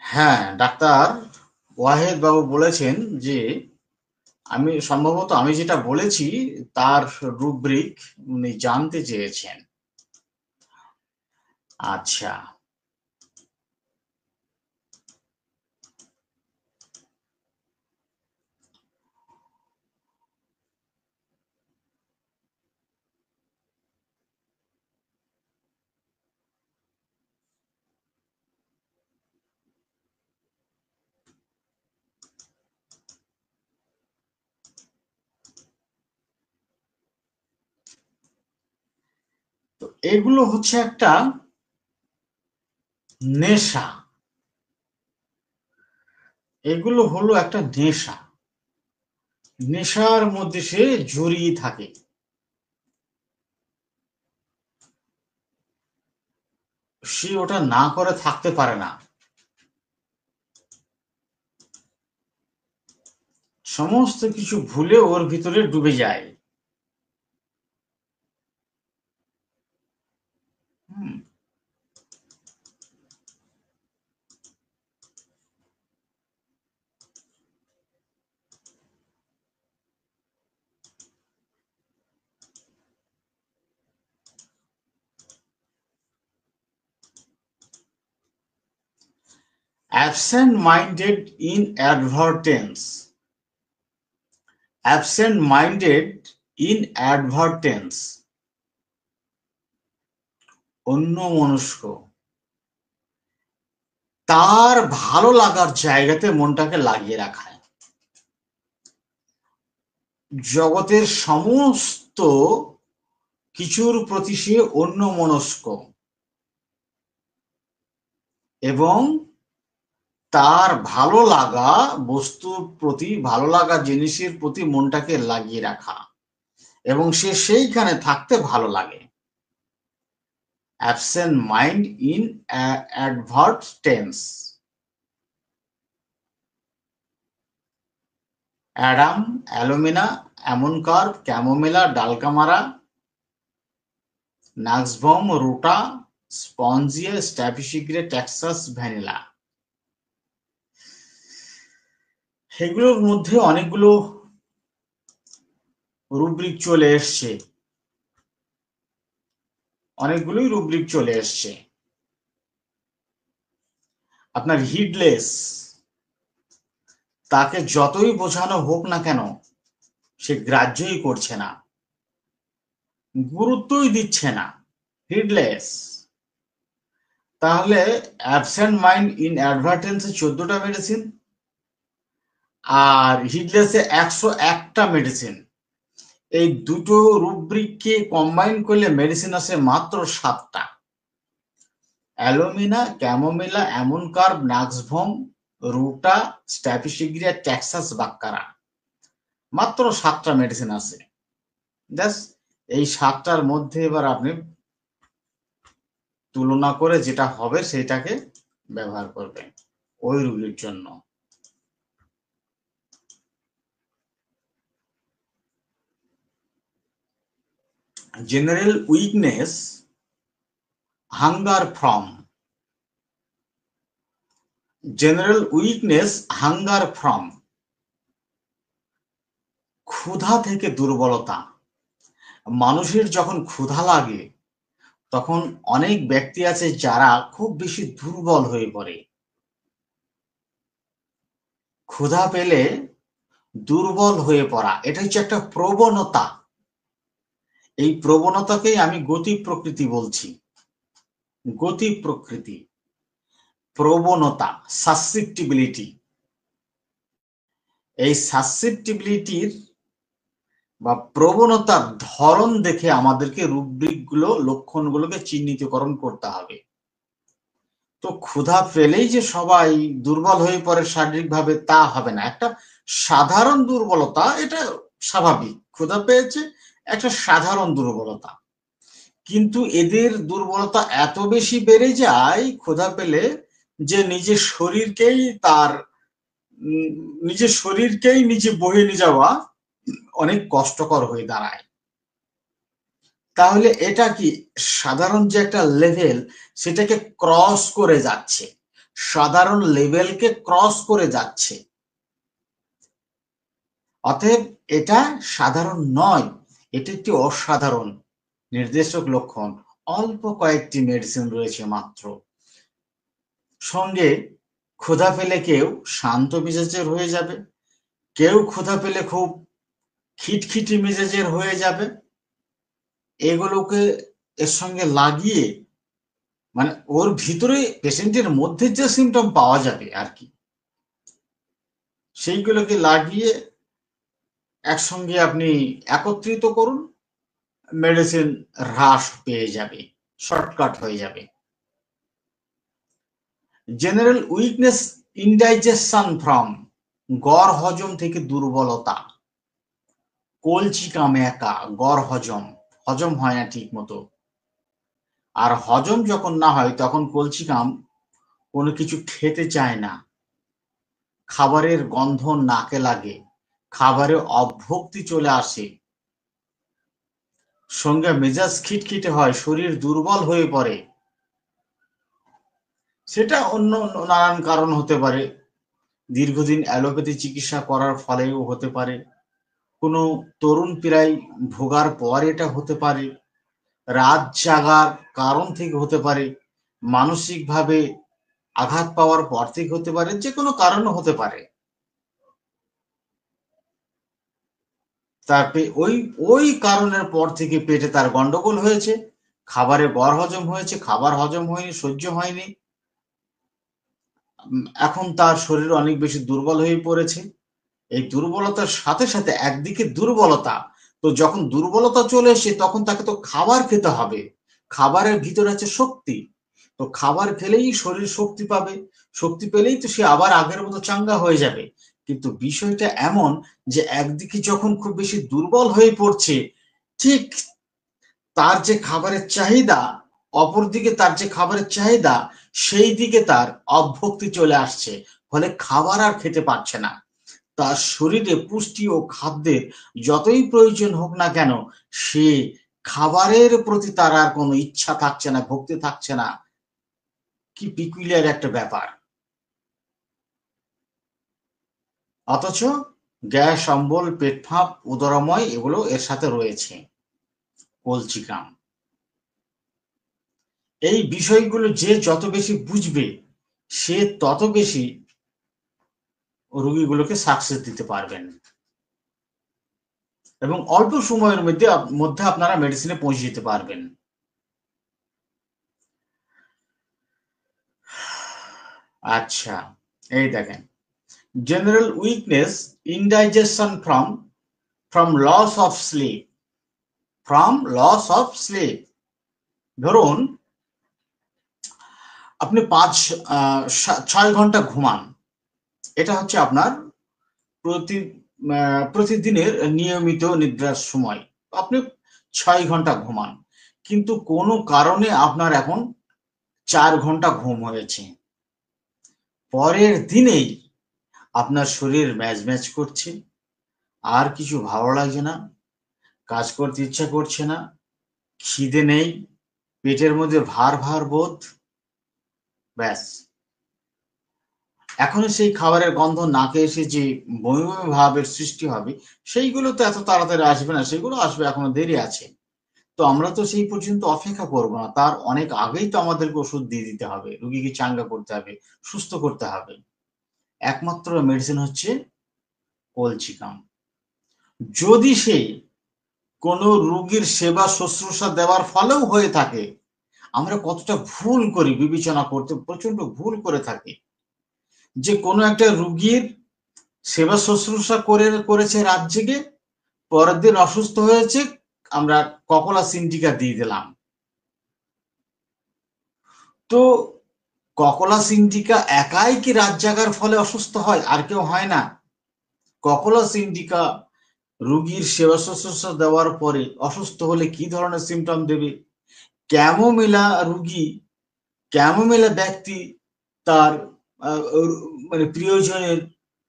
S1: হ্যাঁ, ডাক্তার ওয়াহেদ বাবু বলেছেন যে সম্ভবত আমি যেটা বলেছি তার রুব্রিক উনি জানতে চেয়েছেন। আচ্ছা, তো এগুলো হচ্ছে একটা নেশা, এগুলো হলো একটা নেশা, নেশার মধ্যে সে জড়িয়ে থাকে। সে ওটা না করে থাকতে পারে না, সমস্ত কিছু ভুলে ওর ভিতরে ডুবে যায়। হুম, absent minded inadvertence, absent minded inadvertence, অন্যমনস্ক, তার ভালো লাগার জায়গাতে মনটাকে লাগিয়ে রাখা। জগতের সমস্ত কিছুর প্রতি সে অন্যমনস্ক এবং তার ভালো লাগা বস্তুর প্রতি, ভালো লাগা জিনিসের প্রতি মনটাকে লাগিয়ে রাখা, এবং সে সেইখানে থাকতে ভালো লাগে। Absent mind in advertence. অ্যাডাম, alumina, ammon carb, chamomilla, dulcamara, nux vom, ruta, spongia, staphisagria, Texas, vanilla. সেগুলোর মধ্যে অনেকগুলো রুব্রিক চলে এসছে, অনেকগুলোই রুব্রিক চলে এসছে। আপনার হিডলেস, তাকে যতই বোঝানো হোক না কেন সে গ্রাহ্যই করছে না, গুরুত্বই দিচ্ছে না, হিডলেস। তাহলে অ্যাবসেন্ট মাইন্ড ইন অ্যাডভার্টেন্সে 14টা মেডিসিন, আর হিডলেসে 101টা মেডিসিন। এই দুটো রুব্রিককে কম্বাইন করলে মেডিসিন আসে মাত্র 7টা। Alumina, chamomilla, ammon carb, nux vom, ruta, staphisagria, Texas, বাক্কারা, মাত্র 7টা মেডিসিন আছে। এই 7টার মধ্যে এবার আপনি তুলনা করে যেটা হবে সেটাকে ব্যবহার করবেন ওই রোগীর জন্য। General weakness, hunger from. General weakness, hunger from, ক্ষুধা থেকে দুর্বলতা। মানুষের যখন ক্ষুধা লাগে তখন অনেক ব্যক্তি আছে যারা খুব বেশি দুর্বল হয়ে পড়ে। ক্ষুধা পেলে দুর্বল হয়ে পড়া, এটা হচ্ছে একটা প্রবণতা। এই প্রবণতাকেই আমি গতি প্রকৃতি বলছি। গতি প্রকৃতি, প্রবণতা, সাসসেপ্টিবিলিটি। এই সাসসেপ্টিবিলিটির বা প্রবণতার ধরন দেখে আমাদেরকে রুব্রিকগুলো, লক্ষণগুলোকে চিহ্নিতকরণ করতে হবে। তো ক্ষুধা পেলেই যে সবাই দুর্বল হয়ে পড়ে শারীরিকভাবে তা হবে না। একটা সাধারণ দুর্বলতা, এটা স্বাভাবিক। ক্ষুধা পেয়েছে, একটা সাধারণ দুর্বলতা। কিন্তু এদের দুর্বলতা এত বেশি বেড়ে যায় ক্ষুধা পেলে যে নিজের শরীরকেই নিজে বহে নিয়ে যাওয়া অনেক কষ্টকর হয়ে দাঁড়ায়। তাহলে এটা কি সাধারণ যে একটা লেভেল সেটাকে ক্রস করে যাচ্ছে, সাধারণ লেভেলকে ক্রস করে যাচ্ছে। অতএব এটা সাধারণ নয়, এটি একটি অসাধারণ নির্দেশক লক্ষণ। অল্প কয়েকটি মেডিসিন রয়েছে মাত্র। সঙ্গে ক্ষুধা পেলে কেউ শান্ত মেজাজের হয়ে যাবে, কেউ ক্ষুধা পেলে খুব খিটখিটি মেজাজের হয়ে যাবে। এগুলোকে এর সঙ্গে লাগিয়ে, মানে ওর ভিতরে পেশেন্টের মধ্যে যে সিমটম পাওয়া যাবে আর কি, সেইগুলোকে লাগিয়ে একসঙ্গে আপনি একত্রিত করুন, মেডিসিন হ্রাস পেয়ে যাবে, শর্টকাট হয়ে যাবে। জেনারেল উইকনেস, ইনডাইজেশন ফ্রম, গড় হজম থেকে দুর্বলতা। কলচি কামে একা, গড় হজম হয় না ঠিক মতো। আর হজম যখন না হয় তখন কলচি কাম কোনো কিছু খেতে চায় না, খাবারের গন্ধ নাকে লাগে, খাবারে অভ্যক্তি চলে আসে, সঙ্গে মেজাজ খিটখিটে হয়, শরীর দুর্বল হয়ে পড়ে। সেটা অন্য নানান কারণ হতে পারে, দীর্ঘদিন অ্যালোপ্যাথি চিকিৎসা করার ফলেও হতে পারে, কোনো তরুণ পীড়ায় ভোগার পর এটা হতে পারে, রাত জাগার কারণ থেকে হতে পারে, মানসিকভাবে আঘাত পাওয়ার পর থেকে হতে পারে, যে কোনো কারণও হতে পারে। তারপরে ওই কারণের পর থেকে পেটে তার গন্ডগোল হয়েছে, খাবারে গড় হজম হয়েছে, খাবার হজম হয়নি, সহ্য হয়নি, এখন তার শরীর অনেক বেশি দুর্বল হয়ে পড়েছে এই দুর্বলতার সাথে সাথে একদিকে দুর্বলতা, তো যখন দুর্বলতা চলে আসে তখন তাকে তো খাবার খেতে হবে, খাবারের ভিতরে আছে শক্তি, তো খাবার খেলেই শরীর শক্তি পাবে, শক্তি পেলেই তো সে আবার আগের মতো চাঙ্গা হয়ে যাবে। কিন্তু বিষয়টা এমন যে একদিকে যখন খুব বেশি দুর্বল হয়ে পড়ছে, ঠিক তার যে খাবারের চাহিদা, অপরদিকে তার যে খাবারের চাহিদা, সেই দিকে তার অভক্তি চলে আসছে, ফলে খাবার আর খেতে পারছে না। তার শরীরে পুষ্টি ও খাদ্যের যতই প্রয়োজন হোক না কেন, সে খাবারের প্রতি তার আর কোনো ইচ্ছা থাকছে না, ভক্তি থাকছে না। কি পিকুলিয়ার একটা ব্যাপার। অথচ গ্যাস, অম্বল, পেট ফাঁপ, উদরময় এগুলো এর সাথে রয়েছে, কলচিকাম। এই বিষয়গুলো যে যত বেশি বুঝবে, সে তত বেশি রোগীগুলোকে সাকসেস দিতে পারবেন এবং অল্প সময়ের মধ্যে আপনারা মেডিসিনে পৌঁছে যেতে পারবেন। আচ্ছা, এই দেখেন, general weakness, indigestion from loss of sleep, ধরুন আপনি 6 ঘন্টা ঘুমান, এটা হচ্ছে আপনার প্রতি প্রতিদিনের নিয়মিত নিদ্রার সময়। আপনি 6 ঘন্টা ঘুমান, কিন্তু কোনো কারণে আপনার এখন 4 ঘন্টা ঘুম হয়েছে, পরের দিনেই আপনার শরীর ম্যাজ ম্যাজ করছে, আর কিছু ভালো লাগছে না, কাজ করতে ইচ্ছা করছে না, খিদে নেই, পেটের মধ্যে ভার ভার বোধ, ব্যাস এখনো সেই খাবারের গন্ধ নাকে এসে যে বমি বমি ভাবের সৃষ্টি হবে, সেইগুলো তো এত তাড়াতাড়ি আসবে না, সেগুলো আসবে, এখনো দেরি আছে। তো আমরা তো সেই পর্যন্ত অপেক্ষা করবো না, তার অনেক আগেই তো আমাদেরকে ওষুধ দিয়ে দিতে হবে, রুগীকে চাঙ্গা করতে হবে, সুস্থ করতে হবে। একমাত্র মেডিসিন হচ্ছে কলচিকাম। যদি সে কোনো রোগীর সেবা শুশ্রূষা দেওয়ার ফলেও হয়ে থাকে, আমরা কতটা ভুল করি বিবেচনা করতে, প্রচন্ড ভুল করে থাকি, যে কোনো একটা রুগীর সেবা শুশ্রূষা করেছে রাত জেগে, পরের দিন অসুস্থ হয়েছে, আমরা ককলা সিন্ডিকা দিয়ে দিলাম। তো ককলা সিন্ডিকা একাই কি রাত জাগার ফলে অসুস্থ হয়? আর কেউ হয় না। ককলা সিন্ডিকা রুগীর সেবা শুশ্রূষা দেওয়ার পরে অসুস্থ হলে কি ধরনের সিমটম দেবে? ক্যামোমিলা রুগী, ক্যামোমিলা ব্যক্তি তার মানে প্রিয়জনের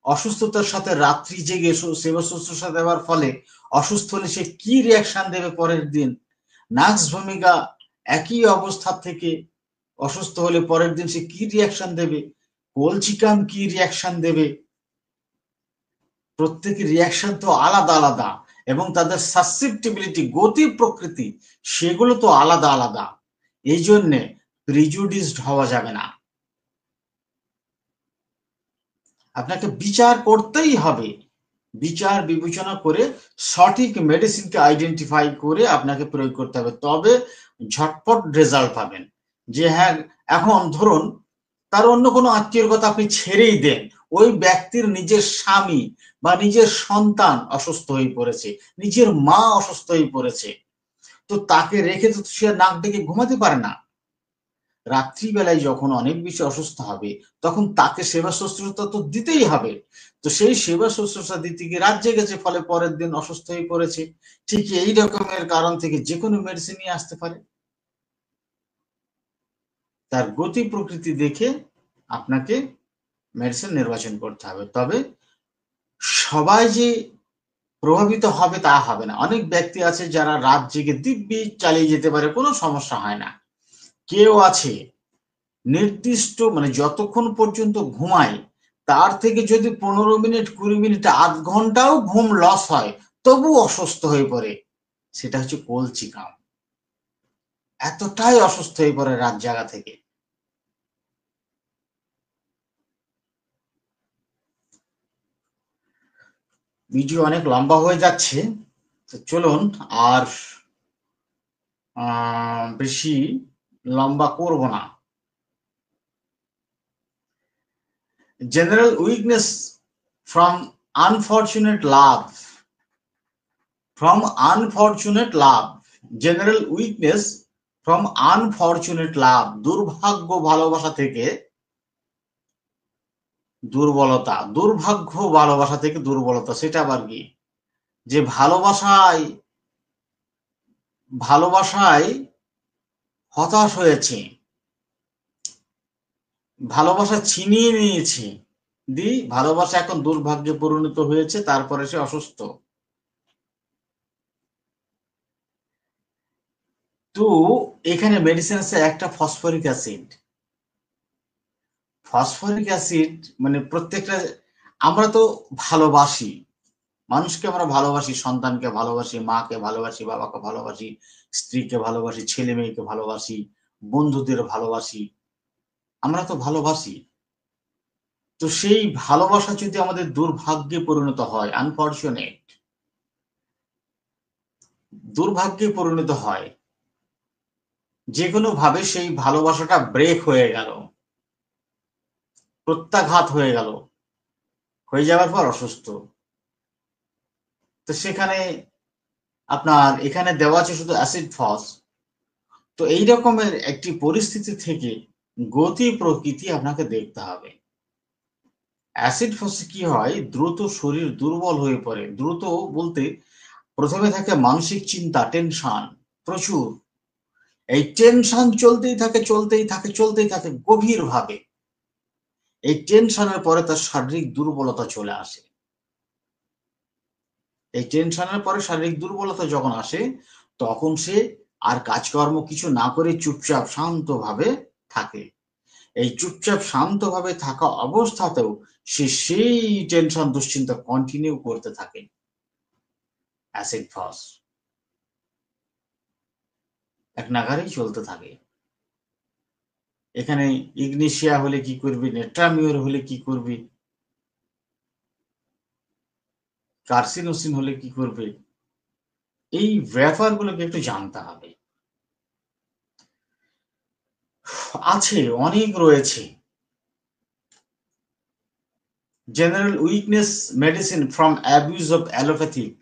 S1: অসুস্থতার সাথে রাত্রি জেগে সেবা শুশ্রূষা দেওয়ার ফলে অসুস্থ হলে সে কি রিয়াকশন দেবে পরের দিন? নাক্স ভূমিকা একই অবস্থা থেকে অসুস্থ হলে পরের দিন সে কি রিয়াকশন দেবে? কলচিকাম কি রিয়াকশন দেবে? প্রত্যেকের রিয়াকশন তো আলাদা আলাদা, এবং তাদের সাসেপ্টিবিলিটি, গতি প্রকৃতি, সেগুলো তো আলাদা আলাদা। এই জন্যে প্রিজুডিসড হওয়া যাবে না, আপনাকে বিচার করতেই হবে, বিচার বিবেচনা করে সঠিক মেডিসিনকে আইডেন্টিফাই করে আপনাকে প্রয়োগ করতে হবে, তবে ঝটপট রেজাল্ট পাবেন। যে হ্যাঁ, এখন ধরুন তার অন্য কোনো আত্মীয়র কথা আপনি ছেড়েই দেন, ওই ব্যক্তির নিজের স্বামী বা নিজের সন্তান অসুস্থ হয়ে পড়েছে, নিজের মা অসুস্থ হয়ে পড়েছে, তো তাকে রেখে তো সে নাক ডেকে ঘুমাতে পারে না। রাত্রিবেলায় যখন অনেক বেশি অসুস্থ হবে, তখন তাকে সেবা শুশ্রূষা তো দিতেই হবে। তো সেই সেবা শুশ্রূষা দিতে গিয়ে রাত জেগেছে, ফলে পরের দিন অসুস্থ হয়ে পড়েছে। ঠিক এই রকমের কারণ থেকে যে কোনো মেডিসিন নিয়ে আসতে পারে। তার গতি প্রকৃতি দেখে আপনাকে মেডিসিন নির্বাচন করতে হবে। তবে সবাই যে প্রভাবিত হবে তা হবে না। অনেক ব্যক্তি আছে যারা রাত জেগে দিব্যি চালিয়ে যেতে পারে, কোনো সমস্যা হয় না। কেউ আছে নির্দিষ্ট, মানে যতক্ষণ পর্যন্ত ঘুমায় তার থেকে যদি 15 মিনিট, 20 মিনিট, আধ ঘন্টাও ঘুম লস হয়, তবু অসুস্থ হয়ে পড়ে, সেটা হচ্ছে কলচিকাম। এতটাই অসুস্থ হয়ে পড়ে রাত জাগা থেকে। ভিডিও অনেক লম্বা হয়ে যাচ্ছে, তো চলুন আর বেশি লম্বা করব না। General weakness from unfortunate love, from unfortunate love, general weakness from unfortunate love, দুর্ভাগ্য ভালোবাসা থেকে দুর্বলতা, দুর্ভাগ্য ভালোবাসা থেকে দুর্বলতা, সেটা আবার কি? যে ভালোবাসায় হতাশ হয়েছে, ভালোবাসা ছিনিয়ে নিয়েছে, ভালোবাসা এখন দুর্ভাগ্যে পরিণত হয়েছে, তারপরে সে অসুস্থ। তো এখানে মেডিসিন আছে একটা ফসফরিক অ্যাসিড। ফসফরিক অ্যাসিড মানে প্রত্যেকটা, আমরা তো ভালোবাসি, মানুষকে আমরা ভালোবাসি, সন্তানকে ভালোবাসি, মাকে ভালোবাসি, বাবাকে ভালোবাসি, স্ত্রীকে ভালোবাসি, ছেলে মেয়েকে ভালোবাসি, বন্ধুদের ভালোবাসি, আমরা তো ভালোবাসি। তো সেই ভালোবাসা যদি আমাদের দুর্ভাগ্যে পরিণত হয়, আনফরচুনেট, দুর্ভাগ্যে পরিণত হয়, যে কোনো ভাবে সেই ভালোবাসাটা ব্রেক হয়ে গেল, প্রত্যাঘাত হয়ে গেল, হয়ে যাওয়ার পর অসুস্থ। তো সেখানে আপনার এখানে দেওয়া আছে শুধু অ্যাসিড ফস। তো এই রকমের একটি পরিস্থিতি থেকে গতি প্রকৃতি আপনাকে দেখতে হবে। অ্যাসিড ফসে কি হয়, দ্রুত শরীর দুর্বল হয়ে পড়ে। দ্রুত বলতে প্রথমে থাকে মানসিক চিন্তা, টেনশন প্রচুর। এই টেনশন চলতেই থাকে গভীর ভাবে। এই টেনশনের পরে তার শারীরিক দুর্বলতা চলে আসে। এই টেনশনের পরে শারীরিক দুর্বলতা যখন আসে, তখন সে আর কাজকর্ম কিছু না করে চুপচাপ শান্তভাবে থাকে। এই চুপচাপ শান্তভাবে থাকা অবস্থাতেও সে সেই টেনশন দুশ্চিন্তা কন্টিনিউ করতে থাকে। অ্যাসিড ফস এক নাগারেই চলতে থাকে। এখানে ইগনিশিয়া হলে কি করবি, নেট্রামিওর হলে কি করবি, কার্সিনোসিন হলে কি করবে, এই ব্যাপারগুলোকে একটু জানতে হবে। আছে, অনেক রয়েছে। General weakness medicine from abuse of allopathic,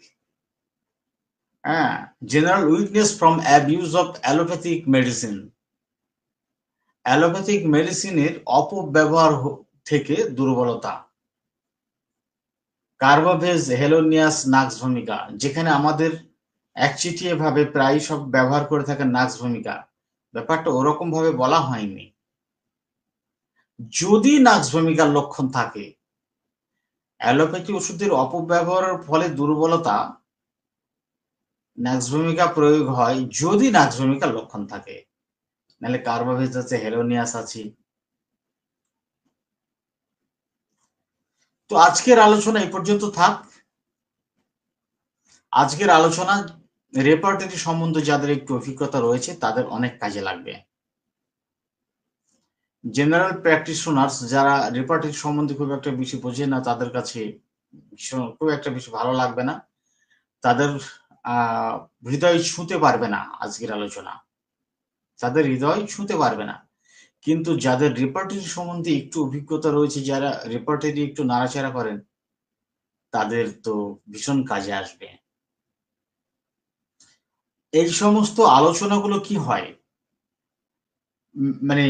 S1: হ্যাঁ, general weakness from abuse of allopathic medicine. Allopathic মেডিসিনের অপব্যবহার থেকে দুর্বলতা। কার্বাভেজ, হেলোনিয়াস, নাক্স ভূমিকা, যেখানে আমাদের একচেটিয়া ভাবে প্রায় সব ব্যবহার করে থাকেন নাক্স ভূমিকা, ব্যাপারটা ওরকম ভাবে বলা হয়নি। যদি নাক্স ভূমিকার লক্ষণ থাকে, অ্যালোপ্যাথি ওষুধের অপব্যবহারের ফলে দুর্বলতা, নাক্স ভূমিকা প্রয়োগ হয় যদি নাক্স ভূমিকার লক্ষণ থাকে, নাহলে কার্বাভেজ আছে, হেলোনিয়াস আছে। তো আজকের আলোচনা এই পর্যন্ত থাক। আজকের আলোচনা রেপার্টরি সম্বন্ধে যাদের একটু অভিজ্ঞতা রয়েছে তাদের অনেক কাজে লাগবে। জেনারেল প্র্যাকটিশনার্স যারা রেপার্টরি সম্বন্ধে খুব একটা বেশি বোঝে না, তাদের কাছে খুব একটা বেশি ভালো লাগবে না, তাদের হৃদয় ছুঁতে পারবে না আজকের আলোচনা, তাদের হৃদয় ছুঁতে পারবে না। কিন্তু যাদের রেপার্টরি সম্বন্ধে একটু অভিজ্ঞতা রয়েছে, যারা রেপার্টরি একটু নাড়াচাড়া করেন, তাদের তো ভীষণ কাজে আসবে। এই সমস্ত আলোচনাগুলো কি হয়, মানে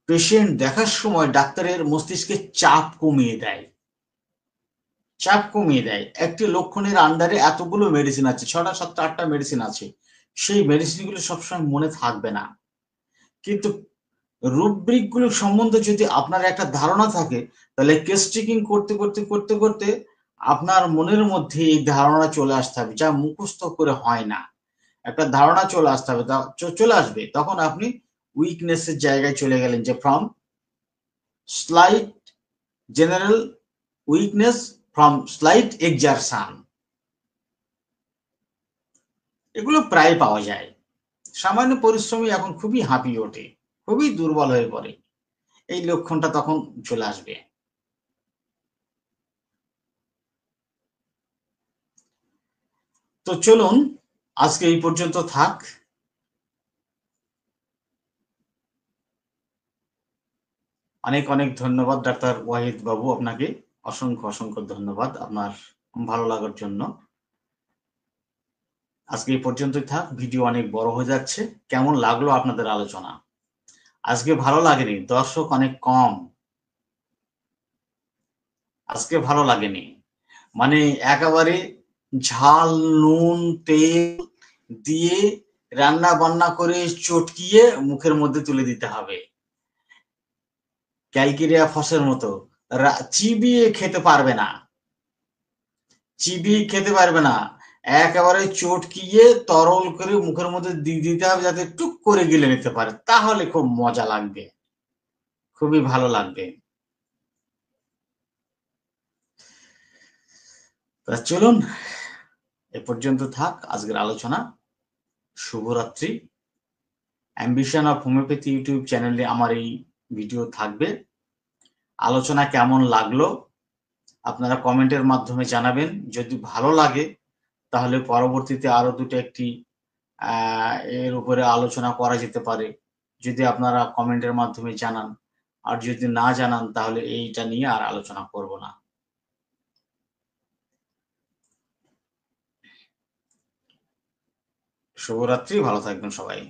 S1: পেশেন্ট দেখার সময় ডাক্তারের মস্তিষ্কে চাপ কমিয়ে দেয়। চাপ কমিয়ে দেয়। একটি লক্ষণের আন্ডারে এতগুলো মেডিসিন আছে, 6টা 7টা 8টা মেডিসিন আছে, সেই মেডিসিনগুলো সবসময় মনে থাকবে না। কিন্তু রুব্রিক গুলো সম্বন্ধে যদি আপনার একটা ধারণা থাকে, তাহলে কেস টেকিং করতে আপনার মনের মধ্যে এই ধারণা চলে আসতে হবে, যা মুখস্থ করে হয় না। একটা ধারণা চলে আসতে হবে, চলে আসবে, তখন আপনি উইকনেসের জায়গায় চলে গেলেন, যে from slight general weakness from slight exertion. এগুলো প্রায় পাওয়া যায়। সামান্য পরিশ্রমী এখন খুবই হাঁপিয়ে ওঠে, খুবই দুর্বল হয়ে পড়ে, এই লক্ষণটা তখন চলে আসবে। তো চলুন আজকে এই পর্যন্ত থাক। অনেক অনেক ধন্যবাদ ডাক্তার ওয়াহিদ বাবু আপনাকে। অসংখ্য অসংখ্য ধন্যবাদ আপনার ভালো লাগার জন্য। আজকে এই পর্যন্তই থাক, ভিডিও অনেক বড় হয়ে যাচ্ছে। কেমন লাগলো আপনাদের আলোচনা? আজকে ভালো লাগেনি, দর্শক অনেক কম। আজকে ভালো লাগেনি মানে একেবারে ঝাল নুন তেল দিয়ে রান্না বান্না করে চটকিয়ে মুখের মধ্যে তুলে দিতে হবে, ক্যালকেরিয়া ফসের মতো। চিবিয়ে খেতে পারবে না, চিবিয়ে খেতে পারবে না, একেবারে চটকিয়ে তরল করে মুখের মধ্যে দিয়ে দিতে হবে, যাতে টুক করে গিলে নিতে পারে। তাহলে খুব মজা লাগবে, খুবই ভালো লাগবে। তা চলুন, এ পর্যন্ত থাক আজকের আলোচনা। শুভরাত্রি। অ্যাম্বিশন অফ হোমিওপ্যাথি ইউটিউব চ্যানেলে আমার এই ভিডিও থাকবে। আলোচনা কেমন লাগলো আপনারা কমেন্টের মাধ্যমে জানাবেন। যদি ভালো লাগে তাহলে পরবর্তীতে আরো দুটো একটি এর উপরে আলোচনা করা যেতে পারে, যদি আপনারা কমেন্টের মাধ্যমে জানান। আর যদি না জানান তাহলে এইটা নিয়ে আর আলোচনা করব না। শুভরাত্রি, ভালো থাকবেন সবাই।